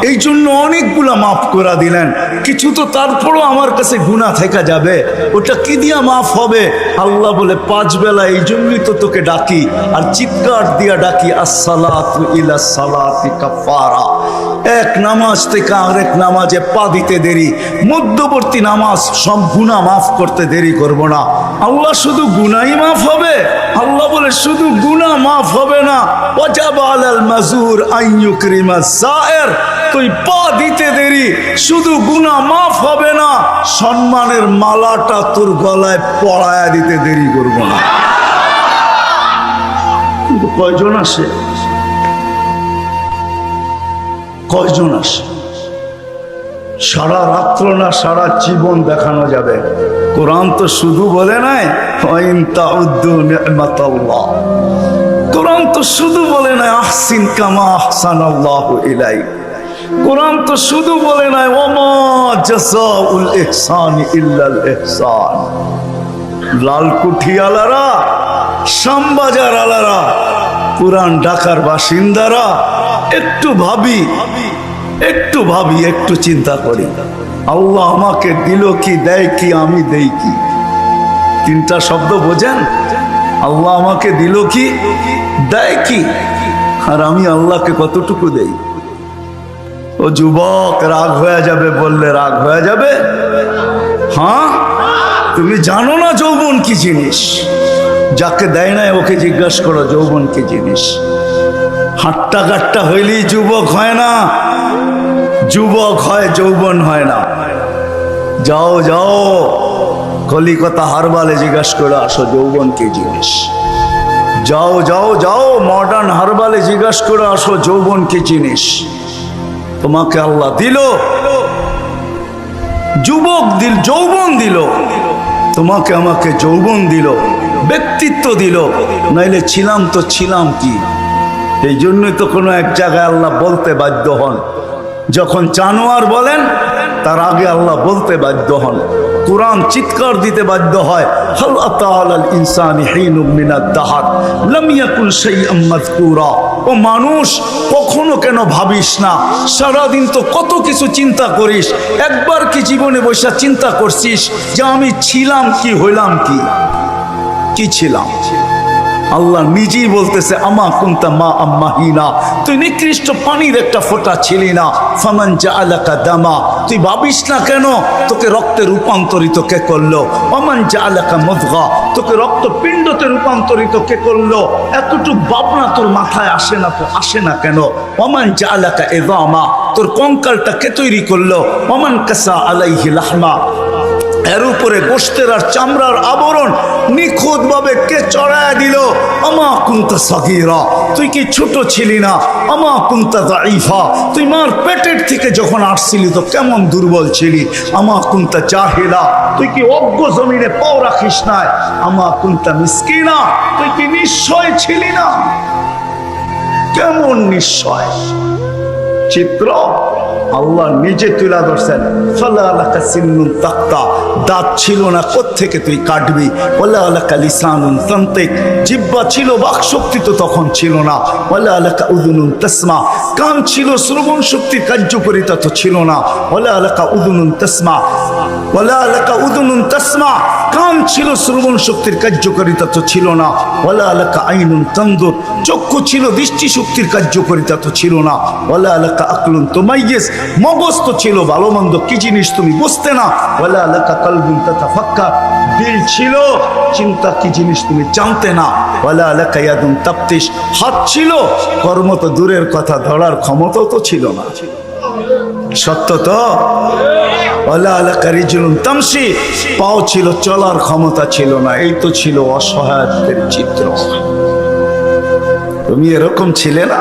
এই জন্য অনেকগুলা মাফ করে দিলেন, কিছু তো তারপরও আমার কাছে গুনাহ থেকে যাবে, ওটা কি দিয়া মাফ হবে? আল্লাহ বলে, 5 বেলা এই জন্যই তো তোকে ডাকি, আর চিৎকার দিয়া ডাকি, আসসালাতু ইলা সালাতি কাফারা, এক নামাজ থেকে আরেক নামাজে পা দিতে দেরি, মধ্যবর্তী নামাজ সব গুনাহ মাফ করতে দেরি করব না। আল্লাহ শুধু গুনাহই মাফ হবে? আল্লাহ বলে, শুধু গুনাহ মাফ হবে না, ওয়াজাবা আলাল মাজুর আন ইউকরিমা যায়ের, তুই পা দিতে দেরি, শুধু গুনাহ মাফ হবে না, সম্মানের মালাটা তোর গলায় পরায়া দিতে দেরি করব না। কিন্তু কয়জন আসে? কয়জন আসে? সারা রাত্র না সারা জীবন দেখানো যাবে। কোরআন তো শুধু বলে নাই ওয়াইন তাউদ্দু নি'মাতাল্লাহ, কোরআন তো শুধু বলে নাই আহসিন কামা আহসানাল্লাহু ইলাইক, কোরআন তো শুধু বলে নাই ওমা জাযাউল ইহসানি ইল্লাল ইহসান। লালকুঠি আলারা, শ্যামবাজার আলারা, পুরান ঢাকার বাসিন্দারা, একটু ভাবি, একটু ভাবি, একটু চিন্তা করি, আল্লাহ আমাকে দিল কি, দেয় কি, আমি দেই কি? 3টা শব্দ বোঝেন? আল্লাহ আমাকে দিল কি, দেয় কি, আর আমি আল্লাহকে কতটুকু দেই? ও যুবক, রাগ হয়ে যাবে বললে রাগ হয়ে যাবে? হ্যাঁ, তুমি জানো না যৌবন কি জিনিস? যাকে দেয় না ওকে জিজ্ঞাসা করো যৌবন কি জিনিস। হাট্টা কাট্টা হইলেই যুবক হয় না, যুবক হয়, যৌবন হয় না। যাও যাও কলিকাতা হারবালে জিজ্ঞাসা করে আসো যৌবন কি জিনিস। যাও যাও যাও মডার্ন হারবালে জিজ্ঞাসা করে আসো যৌবন কি জিনিস। তোমাকে আল্লাহ দিল, যুবক দিল, যৌবন দিল, তোমাকে আমাকে যৌবন দিল, ব্যক্তিত্ব দিল, নাইলে ছিলাম তো ছিলাম কি? এই জন্যই তো কোনো এক জায়গায় আল্লাহ বলতে বাধ্য হন, যখন জানোয়ার বলেন তার আগে আল্লাহ বলতে বাধ্য হন। কুরআন চিৎকার দিতে বাধ্য হয়, হাল আতা আলাল ইনসানি হিনুম মিনাদ দাহর লাম ইয়াকুন শাইআম মাযকুরা। ও মানুষ, কখনো কেন ভাবিস না? সারাদিন তো কত কিছু চিন্তা করিস, একবার কি জীবনে বসে চিন্তা করছিস যে আমি ছিলাম কি, হইলাম কি? কি ছিলাম? আল্লাহ নিজেই বলতেছে আমা কুনতা মা আম্মাহিনা, তুই নিকৃষ্ট পানির একটা ফোঁটা ছিলি না। ফামান জাআলাকা দামা, তুই ভাবিস না কেন তোকে রক্তে রূপান্তরিত কে করলো। ওমান জাআলাকা মুদগা, তোকে রক্তপিণ্ডতে রূপান্তরিত কে করলো। এতটুক ভাবনা তোর মাথায় আসে না তো আসে না কেন। ওমান জাআলাকা ইযামা, তোর কঙ্কালটা কে তৈরি করলো। ওমান কাসা আলাইহি লাহমা, এর উপরে গোশতের আর চামড়ার আবরণ নিখুঁত ভাবে কে চড়ায় দিল। আমা কুনতা সাগীরা, তুই কি ছোট ছিলি না। আমা কুনতা দাঈফা, তুই মার পেটের থেকে যখন আসছিলি তো কেমন দুর্বল ছিলি। আমা কুনতা জাহিলা, তুই কি অজ্ঞ জমিনে পাও রাখিস নাই। আমা কুনতা মিসকিনা, তুই কি নিশ্চয় ছিলি না। কেমন নিশ্চয় চিত্র আল্লাহ নিজে তুলা ধরছেন। ফালা লাকা সিন্নুন তাক্তা, দাঁত ছিল না কোত্থেকে তুই কাটবি। ওয়ালা লাকা লিসানুন তানতিক, জিহ্বা ছিল বাক শক্তি তো তখন ছিল না। ওয়ালা লাকা উযুনুন তাসমা, কান ছিল শ্রবণ শক্তি কার্যকারিতা তো ছিল না। ওয়ালা লাকা উযুনুন তাসমা, ওয়ালা লাকা উযুনুন তাসমা, কান ছিল শ্রবণ শক্তির কার্যকারিতা তো ছিল না। ওয়ালা লাকা আইনুন তানদুর, চক্ষু ছিল দৃষ্টি শক্তির কার্যকারিতা তো ছিল না। ওয়ালা লাকা আকলুন তুমাইয়িজ, মগজ তো ছিল ভালো মন্দ কি জিনিস তুমি বুঝতে না। ওয়ালা লাকা কলবুন তাতাফাক্কার, দিল ছিল চিন্তা কি জিনিস তুমি জানতে না। ওয়ালা লাকা ইয়াদুন তাফতিশ, হাত ছিল কর্ম তো দূরের কথা ধরার ক্ষমতাও তো ছিল না। সত্য তো। ওয়ালা লাকা রিজলুন তামশি, পাও ছিল চলার ক্ষমতা ছিল না। এই তো ছিল অসহায়ত্বের চিত্র। তুমি এরকম ছিলে না।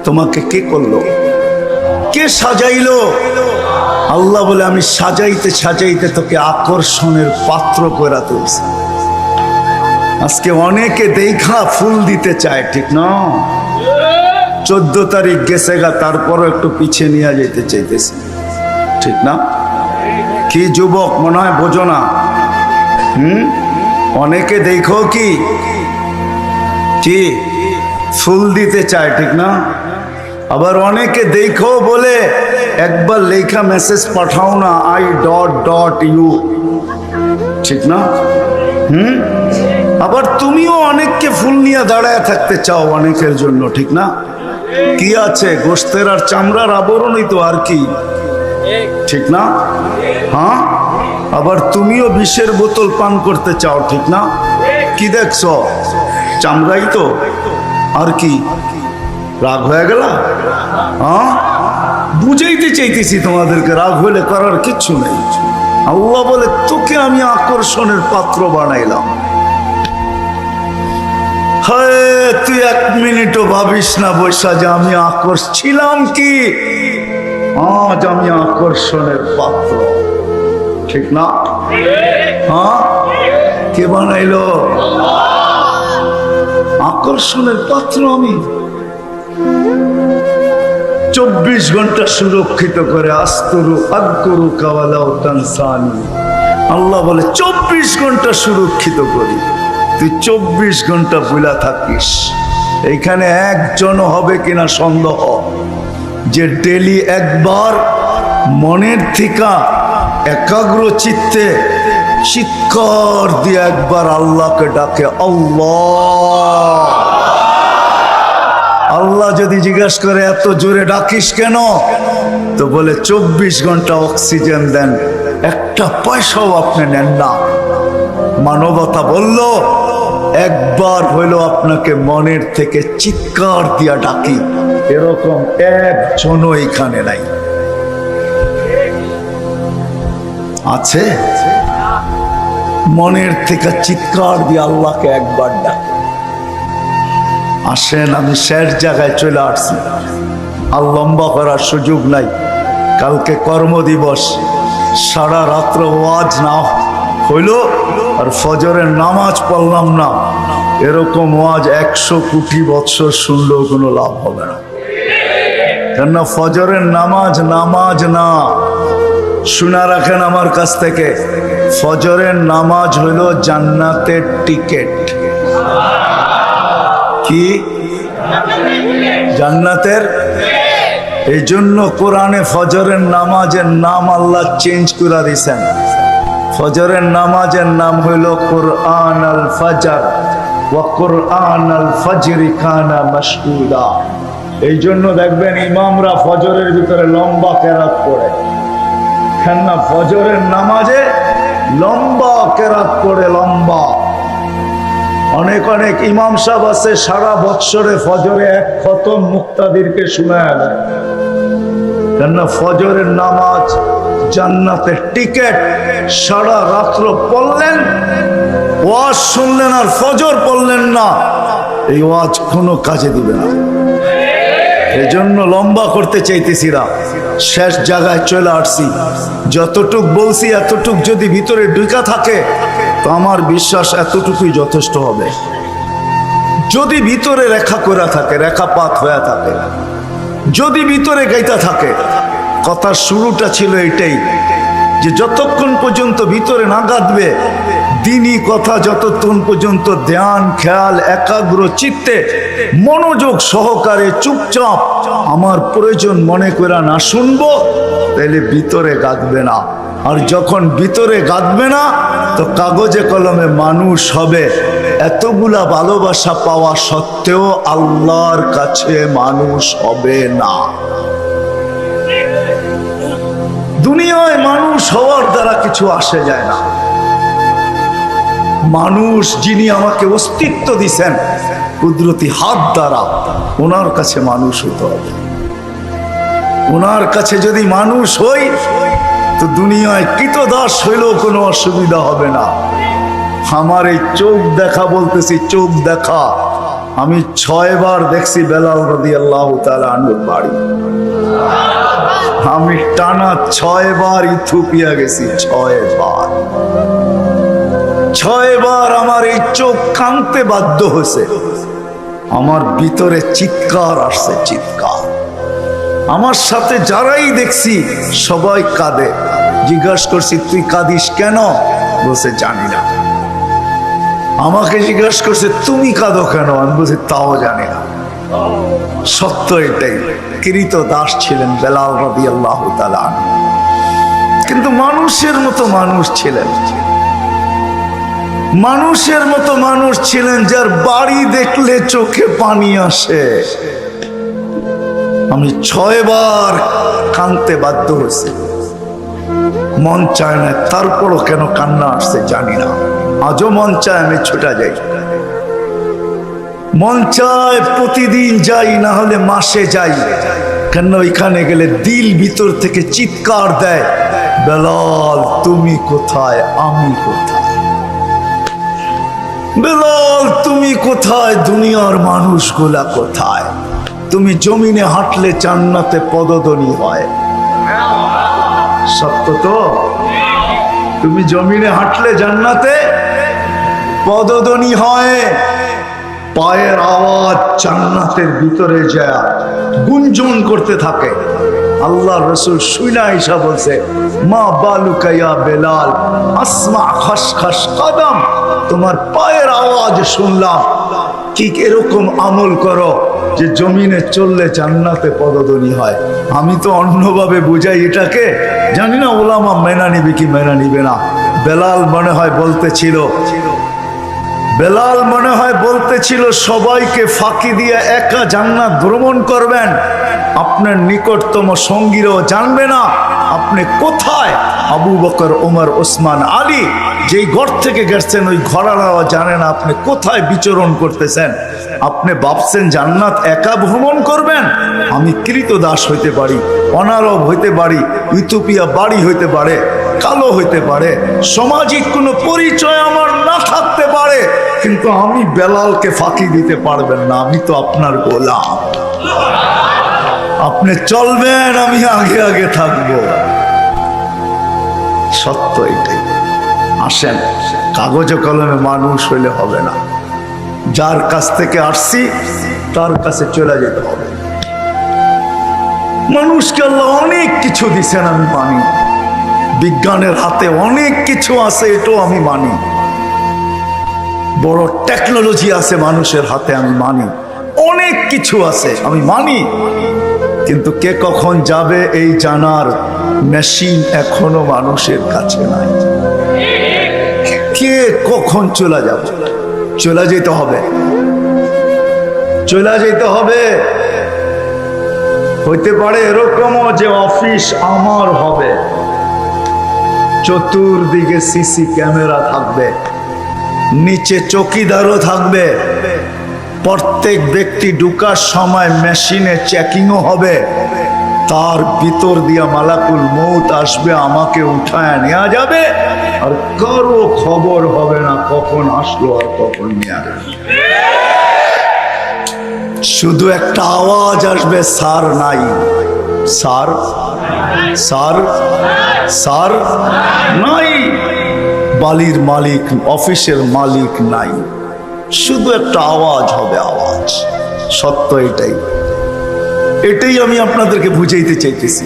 তোমাকে কে করলো, কে সাজাইলো। আল্লাহ বলে আমি সাজাইতে সাজাইতে তোকে আকর্ষণের পাত্র করে তুলছি। আজকে অনেকে দেখা ফুল দিতে চায়, ঠিক না। 14 তারিখ গেছে গা, তারপরও একটু পিছিয়ে নিয়ে যেতে চাইতেছে, ঠিক না। কি যুবক মনে হয় বোঝো না। অনেকে দেখো কি ফুল দিতে চায়, ঠিক না। আবার অনেকে দেখো বলে একবার লেখা মেসেজ পাঠাও না, I.U, ঠিক না। আবার তুমিও অনেককে ফুল নিয়ে দাঁড়ায় থাকতে চাও অনেকের জন্য, ঠিক না। কি আছে, গোশতের আর চামড়ার আবরণই তো, আর কি, ঠিক না। হ্যাঁ, আবার তুমিও বিষের বোতল পান করতে চাও, ঠিক না। কি দেখছো, চামড়াই তো, আর কি। রাগ হয়ে গেল। হ্যাঁ, বুঝাইতে চাইতেছি তোমাদেরকে, রাগ হলে করার কিচ্ছু নেই। আল্লাহ বলে তোকে আমি আকর্ষণের পাত্র বানাইলাম। হ্যাঁ, তুই 1 মিনিটও ভাবিস না বৈশা যে আমি ছিলাম কি, আজ আমি আকর্ষণের পাত্র, ঠিক না। হ্যাঁ, কে বানাইলো, আকর্ষণের পাত্র আমি। 24 ঘন্টা সুরক্ষিত করে আস্তরু আদকুরু কাওয়ালাউ তানসানি। আল্লাহ বলে 24 ঘন্টা সুরক্ষিত করি, তুই 24 ঘন্টা ভুলা থাকিস। এইখানে একজনও হবে কিনা সন্দেহ যে ডেলি একবার মনের থেকে একাগ্র চিত্তে চিৎকার দিয়ে একবার আল্লাহকে ডাকে আল্লাহ। আল্লাহ যদি জিজ্ঞাসা করে এত জোরে ডাকিস কেন, তো বলে 24 ঘন্টা অক্সিজেন দেন, একটা পয়সাও আপনি নেন না। মানবতা বলল একবার হইল আপনাকে মনের থেকে চিৎকার দিয়া ডাকি, এরকম একজনও এখানে নাই। আছে মনের থেকে চিৎকার দিয়ে আল্লাহকে একবার ডাকে। আসেন, আমি শেষ জায়গায় চলে আসছি, আর লম্বা করার সুযোগ নাই। কালকে কর্মদিবস, সারা রাত্র ওয়াজ না হইল আর ফজরের নামাজ পড়লাম না, এরকম ওয়াজ 100 কোটি বৎসর শুনলেও কোনো লাভ হবে না। কেননা ফজরের নামাজ না, শুনা রাখেন আমার কাছ থেকে, ফজরের নামাজ হইল জান্নাতের টিকেট। কি জান্নাতের? এই জন্য কোরআনে ফজরের নামাজের নাম আল্লাহ চেঞ্জ করে দিয়েছেন। ফজরের নামাজের নাম হইল কোরআন আল ফাজর, ওয়া কুরআনাল ফাজরি কানা মাশহুদা। এই জন্য দেখবেন ইমামরা ফজরের ভিতরে লম্বা কেরাত পড়ে, কেননা ফজরের নামাজে লম্বা কেরাত পড়ে, লম্বা। অনেক অনেক ইমাম সাহেব আছে সারা বৎসরে ফজরে এক খতম মুক্তাদিরকে শোনায় দেয়, কেননা ফজরের নামাজ জান্নাতের টিকেট। সারা রাত্র পড়লেন, ওয়াজ শুনলেন আর ফজর পড়লেন না, এই ওয়াজ কোনো কাজে দিবে না। এজন্য লম্বা করতে চাইতেছি না, শেষ জায়গায় চলে আসছি। যতটুক বলছি এতটুক যদি ভিতরে ঢুকা থাকে তো আমার বিশ্বাস এতটুকুই যথেষ্ট হবে। যদি ভিতরে রেখা করা থাকে, রেখাপাত হয়ে থাকে, যদি ভিতরে গাইতা থাকে। কথার শুরুটা ছিল এটাই যে যতক্ষণ পর্যন্ত ভিতরে না গাঁথবে দিনই কথা, যতক্ষণ পর্যন্ত ধ্যান খেয়াল একাগ্র চিত্তে মনোযোগ সহকারে চুপচাপ আমার প্রয়োজন মনে করে না শুনবো, তাহলে ভিতরে গাঁথবে না। আর যখন ভিতরে গাঁথবে না তো কাগজে কলমে মানুষ হবে। এতগুলা ভালোবাসা পাওয়া সত্ত্বেও আল্লাহর কাছে মানুষ হবে না। দুনিয়ায় মানুষ হওয়ার দ্বারা কিছু আসে যায় না। মানুষ যিনি আমাকে অস্তিত্ব দিছেন কুদরতি হাত দ্বারা, ওনার কাছে মানুষ হতে হবে। ওনার কাছে যদি মানুষ হই তো দুনিয়ায় কৃতদাস হইলেও কোনো অসুবিধা হবে না। আমার এই চোখ দেখা, বলতেছি চোখ দেখা, আমি 6 বার দেখছি বেলাল রাদিয়াল্লাহু তাআলা আনহুর বাড়ি। আমি টানা 6 বার ইথিওপিয়া গেছি, 6 বার। 6 বার আমার এই চোখ কাঁদতে বাধ্য হয়েছে। আমার ভিতরে চিৎকার আসছে, চিৎকার। আমার সাথে যারাই দেখছি সবাই কাঁদে। জিজ্ঞাসা করছি তুই কাঁদিস কেন? বলছে জানি না। আমাকে জিজ্ঞাসা করছে তুমি কাঁদো কেন? আমি বলছি তাও জানি না। সত্য এটাই, কৃত দাস ছিলেন বেলাল রাদিয়াল্লাহু তাআলা, কিন্তু মানুষের মতো মানুষ ছিলেন। মানুষের মতো মানুষ ছিলেন যার বাড়ি দেখলে চোখে পানি আসে। আমি 6 বার কাঁদতে বাধ্য হয়েছি, মন চায় না, তারপরও কেন কান্না আসছে জানি না। আজও মন চায় আমি ছুটা যাই, মন চায় প্রতিদিন যাই, না হলে মাসে যাই। কেন ওইখানে গেলে দিল ভিতর থেকে চিৎকার দেয়, বেলাল তুমি কোথায়, আমি কোথায়? বেলাল তুমি কোথায়, দুনিয়ার মানুষগুলা কোথায়? তুমি জমিনে হাঁটলে জান্নাতে পদধ্বনি হয়। সত্য তো? তুমি জমিনে হাঁটলে জান্নাতে পদধ্বনি হয়, পায়ের আওয়াজ জান্নাতের ভিতরে যায় গুঞ্জন করতে থাকে। আল্লাহ রসুল শুনা ঈসা বলছে মা বালুকা ইয়া বেলাল আসমা খসখস কদম, তোমার পায়ের আওয়াজ শুনলাম, ঠিক এরকম আমল করো যে জমিনে চললে জান্নাতে পদধ্বনি হয়। আমি তো অন্যভাবে বুঝাই এটাকে, জানি না ওলামা মেনা নিবে কি মেনা নিবে না। বেলাল মনে হয় বলতেছিল, বেলাল মনে হয় বলতেছিল সবাইকে ফাঁকি দিয়ে একা জান্নাত ভ্রমণ করবেন, আপনার নিকটতম সঙ্গীরাও জানবে না আপনি কোথায়। আবু বকর, ওমর, ওসমান, আলী যেই ঘর থেকে গেছেন ওই ঘরারাও জানে না আপনি কোথায় বিচরণ করতেছেন। আপনি ভাবছেন জান্নাত একা ভ্রমণ করবেন? আমি কৃতদাস হইতে পারি, অনারব হইতে পারি, ইথিওপিয়া বাড়ি হইতে পারে, কালো হইতে পারে, সামাজিক কোনো পরিচয় আমার না থাকতে পারে, কিন্তু আমি বেলালকে ফাঁকি দিতে পারবেন না। আমি তো আপনার গোলাম, আপনি চলবেন, আমি আগে আগে থাকবো। সত্য এটাই। আসেন, কাগজে কলমে মানুষ হইলে হবে না, যার কাছ থেকে আসছি তার কাছে চলে যেতে হবে। মানুষকে আল্লাহ অনেক কিছু দিছেন, আমি মানি। বিজ্ঞানের হাতে অনেক কিছু আছে, এটাও আমি মানি। বড় টেকনোলজি আছে মানুষের হাতে, আমি মানি। অনেক কিছু আছে, আমি মানি। কিন্তু কে কখন যাবে এই জানার মেশিন এখনো মানুষের কাছে নাই। কে কখন চলে যাবে চলে যেতে হবে, চলে যেতে হবে। হইতে পারে এরকমও যে অফিস আমার হবে, চতুর্দিকে সিসি ক্যামেরা থাকবে, নিচে চৌকিদারও থাকবে, প্রত্যেক ব্যক্তি ঢুকার সময় মেশিনে চেকিংও হবে, তার ভিতর দিয়া মালাকুল মউত আসবে, আমাকে উঠায় নেওয়া যাবে, আর কারো খবর হবে না কখন আসলো আর কখন নেওয়া যাবে। শুধু একটা আওয়াজ আসবে, স্যার নাই, স্যার স্যার স্যার নাই, বালির মালিক অফিসের মালিক নাই, শুধু একটা আওয়াজ হবে, আওয়াজ। সত্য এটাই, এটাই আমি আপনাদেরকে বুঝাইতে চাইতেছি।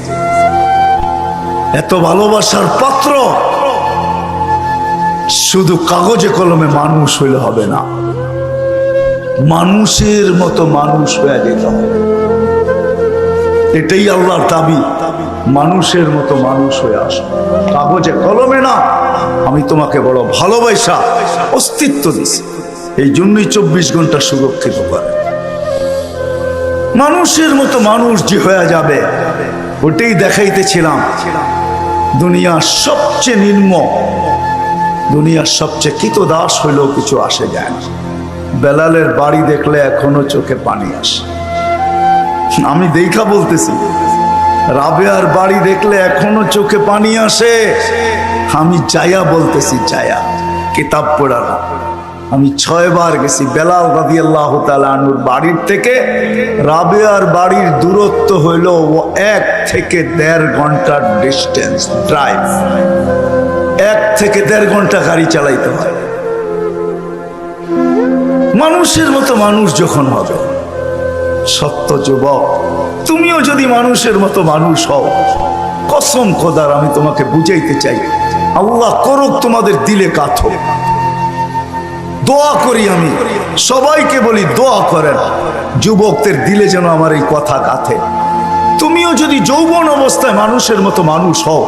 এত ভালোবাসার পাত্র শুধু কাগজে কলমে মানুষ হইলে হবে না, মানুষের মতো মানুষ হয়ে যেতে হবে। এটাই আল্লাহর দাবি, মানুষের মতো মানুষ হয়ে আসো, কাগজে কলমে না। আমি তোমাকে বড় ভালোবাসা অস্তিত্ব দিছি, এই জন্যই 24 ঘন্টা সুরক্ষিত করে। মানুষের মতো মানুষ যে হয়ে যাবে, ওটাই দেখাইতেছিলাম। দুনিয়ার সবচেয়ে নিম্ন, দুনিয়ার সবচেয়ে কৃতদাস হইলেও কিছু আসে যায় না। বেলালের বাড়ি দেখলে এখনো চোখে পানি আসে। আমি দেখা বলতেছি, রাবেয়ার বাড়ি দেখলে এখনো চোখে পানি আসে। আমি যায়া বলতেছি, যায়া কিতাব পড়া না। আমি 6 বার গেছি। বেলাল রাদিয়াল্লাহু তাআলা আনহুর বাড়ির থেকে রাবেয়ার বাড়ির দূরত্ব হইল 1 থেকে 1.5 ঘন্টার ডিস্টেন্স ড্রাইভ। 1 থেকে 1.5 ঘন্টা গাড়ি চালাইতে হয়। মানুষের মতো মানুষ যখন হবে, সত্য যুবক, তুমিও যদি মানুষের মতো মানুষ হও, কসম খোদার আমি তোমাকে বুঝাইতে চাই, আল্লাহ করুক তোমাদের দিলে কাথো। দোয়া করি, আমি সবাইকে বলি দোয়া করেন যুবকদের দিলে যেন আমার এই কথা গাথে। তুমিও যদি যৌবন অবস্থায় মানুষের মতো মানুষ হও,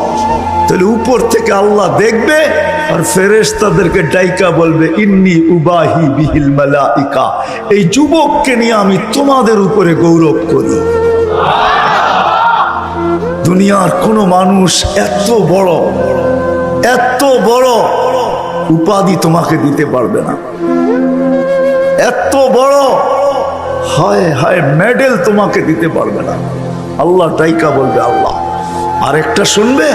তাহলে উপর থেকে আল্লাহ দেখবে আর ফেরেশতাদেরকে ডাইকা বলবে, ইন্নী উবাহি বিহিল মালাইকা, এই যুবককে নিয়ে আমি তোমাদের উপরে গৌরব করি। দুনিয়ার কোন মানুষ এত বড় উপাধি তোমাকে দিতে পারবে না, এত বড় হায় মেডেল তোমাকে দিতে পারবে না। আল্লাহ ডাইকা বলবে, আল্লাহ আরেকটা শুনবে,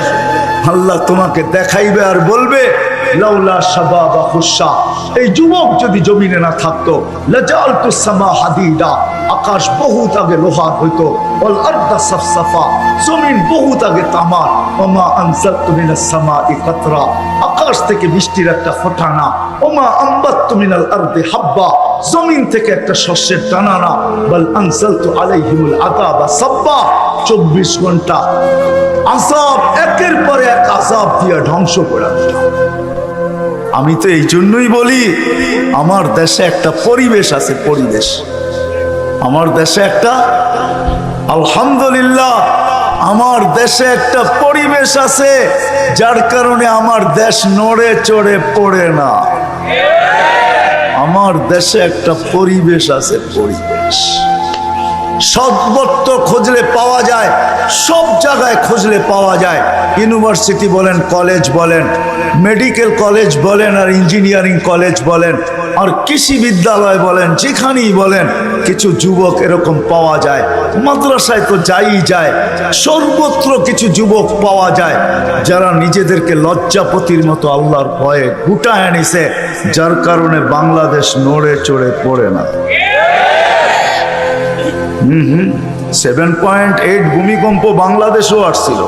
আল্লাহ তোমাকে দেখাইবে আর বলবে, লাউলা শাবাবা খুশা, এই যুবক যদি জমিনে না থাকতো, লাজালতুস সামা হাদিদা, আকাশ বহুত আগে লোহার হইতো, ওয়াল আরদা সাফসাফা, জমিন বহুত আগে তামার, ওমা আনজালতু মিনাস সামাই কাতরা, আকাশ থেকে বৃষ্টির একটা ফোঁটা না, ওমা আম্বাততু মিনাল আরদি হাব্বা, জমিন থেকে একটা শস্যের দানা না, বাল আনজালতু আলাইহিমুল আযাবা সাব্বা, 24 ঘন্টা আযাব, একের পর এক আযাব দিয়া ধ্বংস করে দিলাম। আমি তো এই জন্যই বলি, আমার দেশে একটা পরিবেশ আছে, পরিবেশ আমার দেশে একটা, আলহামদুলিল্লাহ আমার দেশে একটা পরিবেশ আছে, যার কারণে আমার দেশ নড়ে চড়ে পড়ে না। আমার দেশে একটা পরিবেশ আছে, পরিবেশ সর্বত্র খুঁজলে পাওয়া যায়, সব জায়গায় খুঁজলে পাওয়া যায়। ইউনিভার্সিটি বলেন, কলেজ বলেন, মেডিকেল কলেজ বলেন, আর ইঞ্জিনিয়ারিং কলেজ বলেন, আর কৃষি বিদ্যালয় বলেন, যেখানেই বলেন কিছু যুবক এরকম পাওয়া যায়। মাদ্রাসায় তো যাই যায়, সর্বত্র কিছু যুবক পাওয়া যায় যারা নিজেদেরকে লজ্জাপতির মতো আল্লাহর ভয়ে গুটায় নিছে, যার কারণে বাংলাদেশ নড়ে চড়ে পড়ে না। 7.8 ভূমিকম্প বাংলাদেশও আসছিল।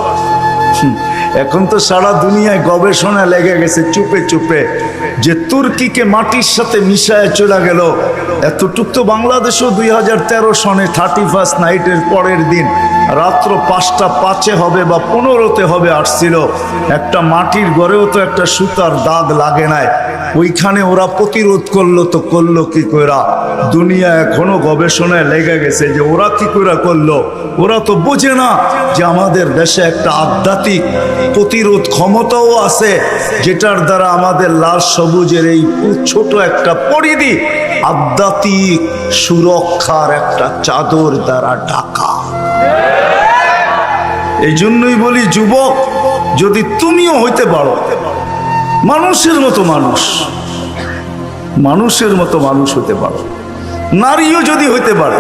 এখন তো সারা দুনিয়ায় গবেষণা লেগে গেছে চুপে চুপে, যে তুর্কিকে মাটির সাথে মিশায় চলে গেল। এতটুক তো বাংলাদেশও 2013 সনে 31 নাইটের পরের দিন রাত্র 5:05 হবে বা 15 হবে আসছিল। একটা মাটির ঘরেও তো একটা সুতার দাগ লাগে নাই, ওইখানে ওরা প্রতিরোধ করলো। তো করলো কি করে? দুনিয়া এখনো গবেষণায় লেগে গেছে যে ওরা কি করে করলো। ওরা তো বোঝে না যে আমাদের দেশে একটা আধ্যাত্মিক প্রতিরোধ ক্ষমতাও আছে, যেটার দ্বারা আমাদের লাল সবুজের এই ছোট একটা পরিধি আধ্যাত্মিক সুরক্ষার একটা চাদর দ্বারা ঢাকা। এই জন্যই বলি যুবক, যদি তুমিও হইতে পারো মানুষের মতো মানুষ, মানুষের মতো মানুষ হতে পারো, নারীও যদি হইতে পারে,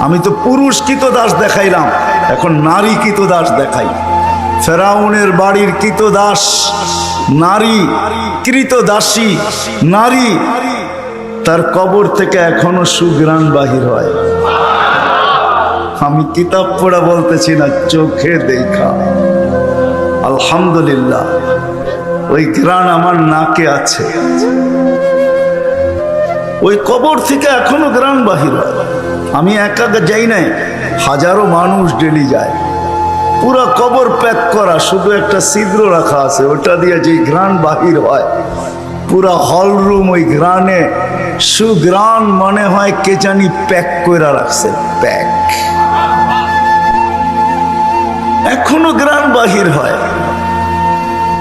আমি তো পুরুষ কৃতদাস দেখাইলাম, এখন নারী কৃতদাস দেখাই। ফেরাউনের বাড়ির কৃতদাস নারী, কৃতদাসী নারী, তার কবর থেকে এখনো সুঘ্রাণ বাহির হয়। আমি কিতাব পড়া বলতেছি না, চোখে দেখা। আলহামদুলিল্লাহ, ওই ঘ্রাণ আমার নাকে আছে। ওই কবর থেকে এখনো ঘ্রাণ বাহির হয়। আমি একা যাই নাই, হাজারো মানুষ ডেলি যায়। পুরা কবর প্যাক করা, শুধু একটা ছিদ্র রাখা আছে, ওটা দিয়ে যে ঘ্রাণ বাহির হয়, পুরা হল রুম ওই ঘ্রাণে সুঘ্রাণ মনে হয় কে জানি প্যাক করে রাখছে, প্যাক। এখনো ঘ্রাণ বাহির হয়।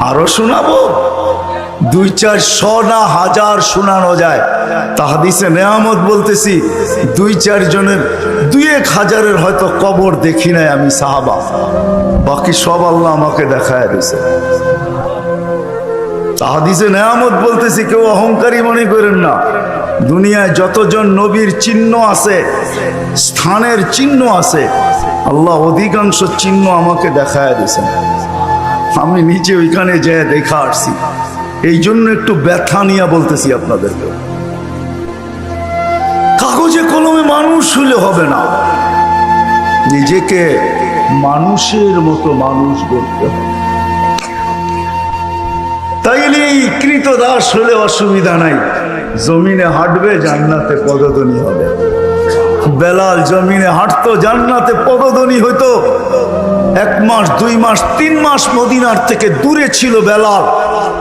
আরো শোনাবো, 2-400 না 1000 শোনানো যায়। তাহাদিসে নেয়ামত বলতেছি, 2-4 জনের 2-1000 হয়তো কবর দেখি নাই আমি সাহাবা, বাকি সব আল্লাহ আমাকে দেখায় দিয়েছে। তাহাদিসে নেয়ামত বলতেছি, কেউ অহংকারী মনে করেন না। দুনিয়ায় যতজন নবীর চিহ্ন আছে, স্থানের চিহ্ন আছে, আল্লাহ অধিকাংশ চিহ্ন আমাকে দেখায় দিয়েছেন। আমি নিচে ওইখানে যেয়ে দেখা আসছি, এই জন্য একটু ব্যথা নিয়ে বলতেছি আপনাদেরকে। কাগজে কলমে মানুষ হলে হবে না, নিজেকে মানুষের মতো মানুষ গড়তে হবে। তাইলে কৃতদাস হলে অসুবিধা নাই, জমিনে হাঁটবে, জান্নাতে পদধ্বনি হবে। বেলাল জমিনে হাঁটতো, জান্নাতে পদধ্বনি হইতো। 1 মাস 2 মাস 3 মাস মদিনার থেকে দূরে ছিল বেলাল।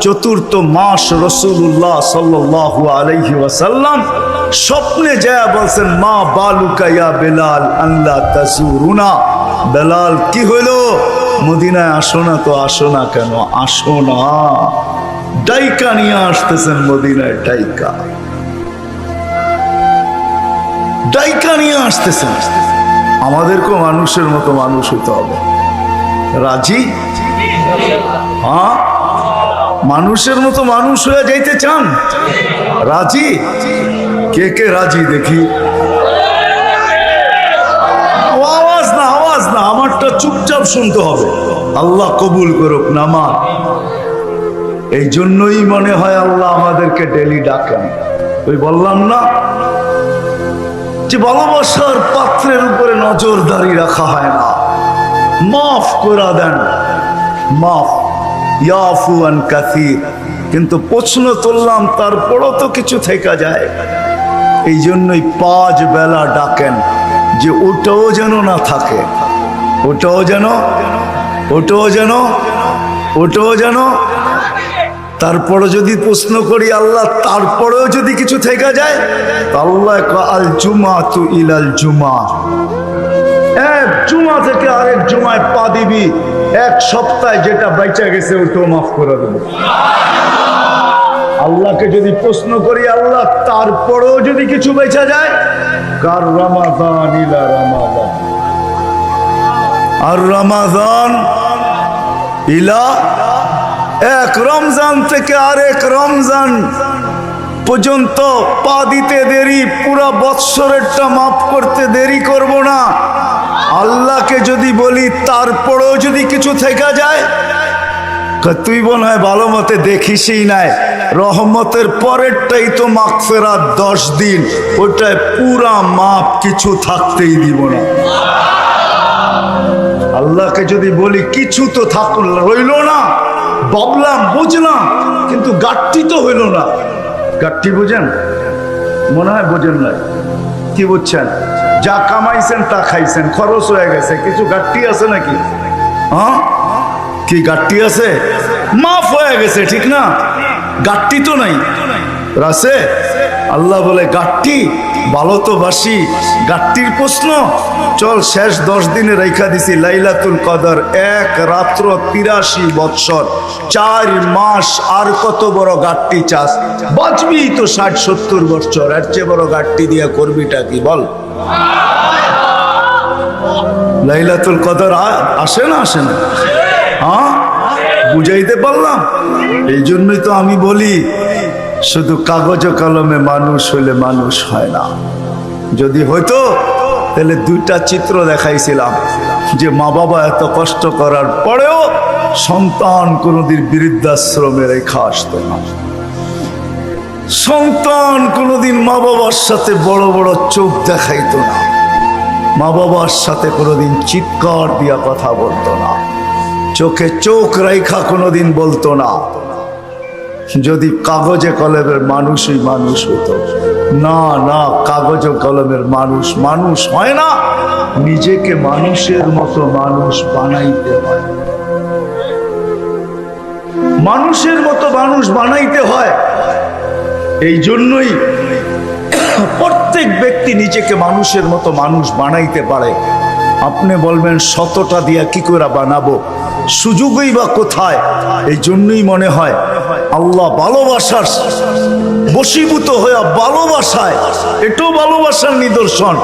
4th মাস রাসূলুল্লাহ সাল্লাল্লাহু আলাইহি ওয়াসাল্লাম স্বপ্নে যায় বলছেন, মা বালুকা ইয়া বেলাল আল্লাহ তাজুরুনা। বেলাল, কি হইলো? মদিনায় আসো না তো আসো না কেন? আসো না। ডাইকা নিয়ে আসতেছেন মদিনায়, ডাইকা ডাইকা নিয়ে আসতেছেন। আমাদেরকেও মানুষের মতো মানুষ হতে হবে। রাজি? হ্যাঁ, মানুষের মতো মানুষ হয়ে যাইতে চান? রাজি? কে কে রাজি দেখি? আওয়াজ না, আওয়াজ না, আমারটা চুপচাপ শুনতে হবে। আল্লাহ কবুল করুক নামাজ। এই জন্যই মনে হয় আল্লাহ আমাদেরকে ডেলি ডাকেন। ওই বললাম না যে ভালোবাসার পাত্রের উপরে নজরদারি রাখা হয় না, মাফ করে দেন, মাফ ইয়াফু আন কাসীর। কিন্তু প্রশ্ন তুললাম, তারপরও তো কিছু থেকে যায়। এই জন্যই 5 বেলা ডাকেন, যে ওটাও যেন না থাকে, ওটাও যেন, ওটাও যেন, ওটাও যেন। তারপরে যদি প্রশ্ন করি আল্লাহ, তারপরেও যদি কিছু থেকে যায়, আল্লাহ আল জুমাতু ইলাল জুমা, এক জুমা থেকে আরেক জুমায় পা দিবি, 1 সপ্তাহে যেটা বাইচা গেছে ওটাও মাফ করে দেব। আল্লাহকে যদি প্রশ্ন করি, আল্লাহ তারপরেও যদি কিছু বেঁচে যায়, কার রমাদান ইলা রমাদান, আর রমাদান ইলা, 1 রমজান থেকে আরেক রমজান পর্যন্ত পা দিতে দেরি, পুরা বৎসরেরটা মাফ করতে দেরি করব না। আল্লাহকে যদি বলি তারপরেও যদি কিছু থেকে যায়, তুই মনে হয় ভালো মতে দেখিসই নাই, রহমতের পরেরটাই তো মাগফিরাত 10 দিন, ওটায় পুরা মাপ, কিছু থাকতেই দিব না। আল্লাহকে যদি বলি কিছু তো থাকুন রইল না, ভাবলাম বুঝলাম, কিন্তু গাঠটি তো হইল না। গাঠটি বুঝেন? মনে হয় বোঝেন না। কি বুঝছেন? যা কামাইছেন তা খাইছেন, খরচ হয়ে গেছে, কিছু গাঠটি আছে নাকি? হ্যাঁ, কি গাঠটি আছে? মাফ হয়ে গেছে, ঠিক না? গাঠটি তো নাই, আছে? আল্লাহ বলে গাট্টি ভালো তো বাসি, গাট্টির প্রশ্ন চল শেষ 10 দিনে রেখা দিছি লাইলাতুল কদর, এক রাত্র 83 বৎসর 4 মাস, আর কত বড় গাট্টি চাস? বাঁচবি তো 60-70 বৎসর, এর চেয়ে বড় গাট্টি দিয়া করবিটা কি বল? লাইলাতুল কদর আসে না আসে না? হ্যাঁ, বুঝাইতে পারলাম? এই জন্যই তো আমি বলি শুধু কাগজ কলমে মানুষ হইলে মানুষ হয় না। যদি হইতো তাহলে 2টা চিত্র দেখাইছিলাম যে মা বাবা এত কষ্ট করার পরেও সন্তান কোনোদিন বৃদ্ধাশ্রমে রেখা আসতো না, সন্তান কোনোদিন মা বাবার সাথে বড় বড় চোখ দেখাইতো না, মা বাবার সাথে কোনোদিন চিৎকার দিয়া কথা বলতো না, চোখে চোখ রেখা কোনোদিন বলতো না। যদি কাগজে কলমের মানুষই মানুষ হতো। না না, কাগজ কলমের মানুষ মানুষ হয় না, নিজেকে মানুষের মতো মানুষ বানাইতে হয়, মানুষের মতো মানুষ বানাইতে হয়। এই জন্যই প্রত্যেক ব্যক্তি নিজেকে মানুষের মতো মানুষ বানাইতে পারে। আপনি বলবেন 100টা দিয়া কি করে বানাবো, সুযোগই বা কোথায়? এই জন্যই মনে হয় আল্লাহ ভালোবাসার বশীভূত হইয়া ভালোবাসায়, এটাও ভালোবাসার নিদর্শন।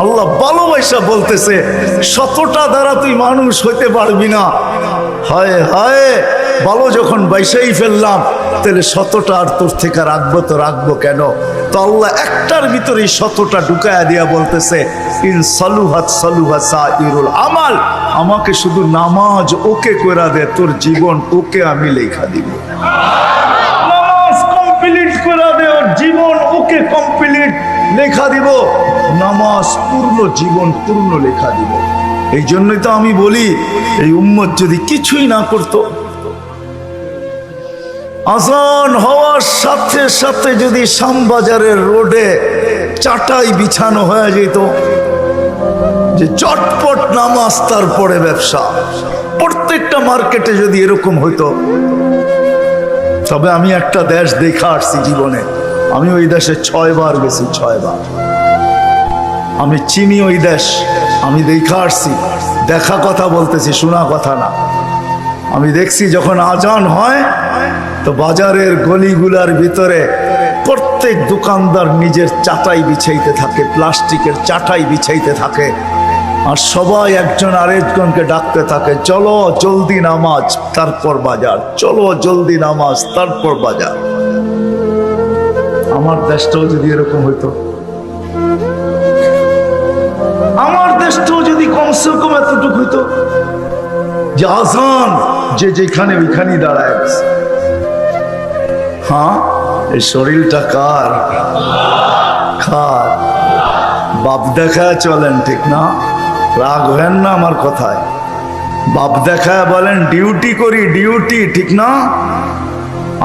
আল্লাহ ভালোবাসা বলতেছে 100টা দ্বারা তুই মানুষ হইতে পারবি না। হায় হায়, ভালো যখন বাইসাই ফেললাম তাহলে 100টা আর তোর থেকে রাখবো তো রাখবো কেন? তো আল্লাহ একটার ভিতরে 100টা ঢুকায়া দিয়া বলতেছে ইন সালুহাত সালুহা সাইরুল আমাল, আমাকে শুধু নামাজ ওকে কইরা দে, তোর জীবন ওকে আমি লেখা দিব। নামাজ কমপ্লিট কইরা দে, ওর জীবন ওকে কমপ্লিট লেখা দিব। নামাজ পূর্ণ, জীবন পূর্ণ লেখা দিব। এই জন্যই তো আমি বলি এই উম্মত যদি কিছুই না করতো, আজান হওয়ার সাথে সাথে যদি শ্যামবাজারের রোডে চাটাই বিছানো হয়ে যেত, যে চটপট নামাজ তারপরে ব্যবসা, প্রত্যেকটা মার্কেটে যদি এরকম হইতো। তবে আমি একটা দেশ দেখা আসছি জীবনে, আমি ওই দেশে 6 বার গেছি, 6 বার। আমি চিনি ওই দেশ, আমি দেখা আসছি, দেখা কথা বলতেছি, শোনা কথা না। আমি দেখছি যখন আজান হয় তো বাজারের গলিগুলার ভিতরে প্রত্যেক দোকানদার নিজের চাটাই বিছাইতে থাকে, প্লাস্টিকের চাটাই বিছাইতে থাকে, আর সবাই একজন আরেকজনকে ডাকতে থাকে, চলো জলদি নামাজ তারপর বাজার, চলো জলদি নামাজ তারপর বাজার। আমার দেশটাও যদি এরকম হইতো, আমার দেশটাও যদি কমসে কম এতটুকু হইতো যে আজান যে যেখানে ওইখানেই দাঁড়ায় গেছে। হ্যাঁ, এই শরীরটা কার? কার? বাপ দেখায় চলেন, ঠিক না? রাগ হেন না আমার কথায়। বাপ দেখায় বলেন ডিউটি করি, ডিউটি, ঠিক না?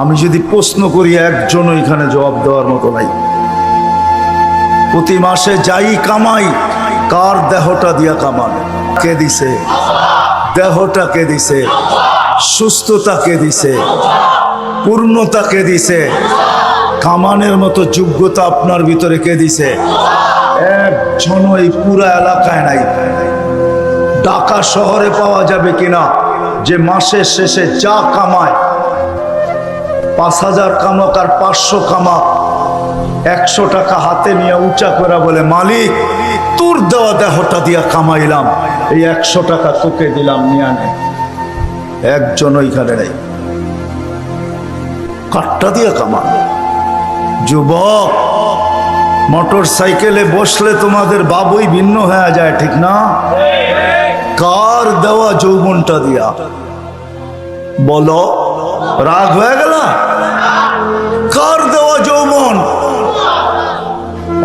আমি যদি প্রশ্ন করি একজন এখানে জবাব দেওয়ার মতো নাই। প্রতি মাসে যাই কামাই, কার দেহটা দিয়া কামান? কে দিছে? দেহটা কে দিছে? সুস্থতা কে দিছে? পূর্ণতা কে দিছে? কামানের মতো যোগ্যতা আপনার ভিতরে কে দিছে? একজন এই পুরা এলাকায় নাই। ঢাকা শহরে পাওয়া যাবে কিনা যে মাসের শেষে যা কামায়, 5000 কামাক আর 500 কামাক, 100 টাকা হাতে নিয়ে উঁচা করে বলে মালিক তোর দেওয়া দেহটা দিয়া কামাইলাম, এই 100 টাকা তোকে দিলাম, নিয়ে আনে। একজন ওইখানে নেই। কাটটা দিয়ে কামান। যুবক, মোটর সাইকেলে বসলে তোমাদের বাবুই ভিন্ন হয়ে যায়, ঠিক না? কার দেওয়া যৌবনটা দিয়া? বলো, রাগ হয়ে গেল? কার দেওয়া যৌবন?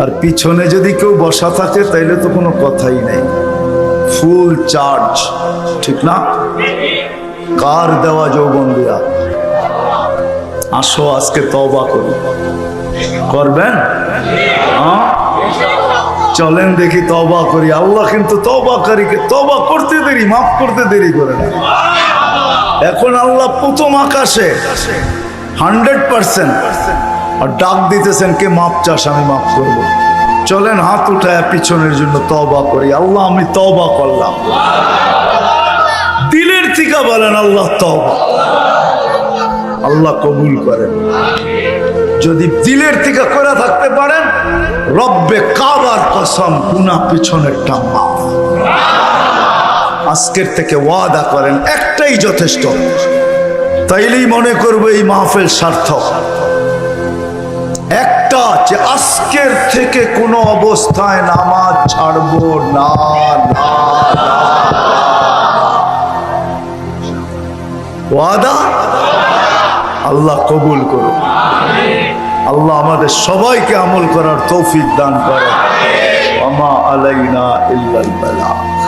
আর পিছনে যদি কেউ বসা থাকে তাইলে তো কোনো কথাই নেই, ফুল চার্জ, ঠিক না? কার দেওয়া যৌবন দিয়া? আসো আজকে তওবা করি। করবেন? চলেন দেখি তওবা করি। আল্লাহ কিন্তু তওবাকারীকে তওবা করতে দেরি, মাফ করতে দেরি করে না। এখন আল্লাহ প্রথম আকাশে 100% আর ডাক দিতেছেন কে মাপ চাস, আমি মাফ করব। চলেন হাত উঠায় পিছনের জন্য তওবা করি। আল্লাহ আমি তওবা করলাম, দিলের থেকে বলেন আল্লাহ তওবা। আল্লাহ কবুল করেন। যদি দিলের থেকে করে থাকতে পারেন, রব্বে কাবার কসম গুনাহ পিছনেরটা মাফ। আজকের থেকে ওয়াদা করেন, একটাই যথেষ্ট, তাইলেই মনে করবো এই মাহফিল সার্থক। একটা, যে আজকের থেকে কোনো অবস্থায় নামাজ ছাড়বো না। ওয়াদা। আল্লাহ কবুল করুন। আল্লাহ আমাদের সবাইকে আমল করার তৌফিক দান করেন। ওয়া মা আলাইনা ইল্লাল বালাগ।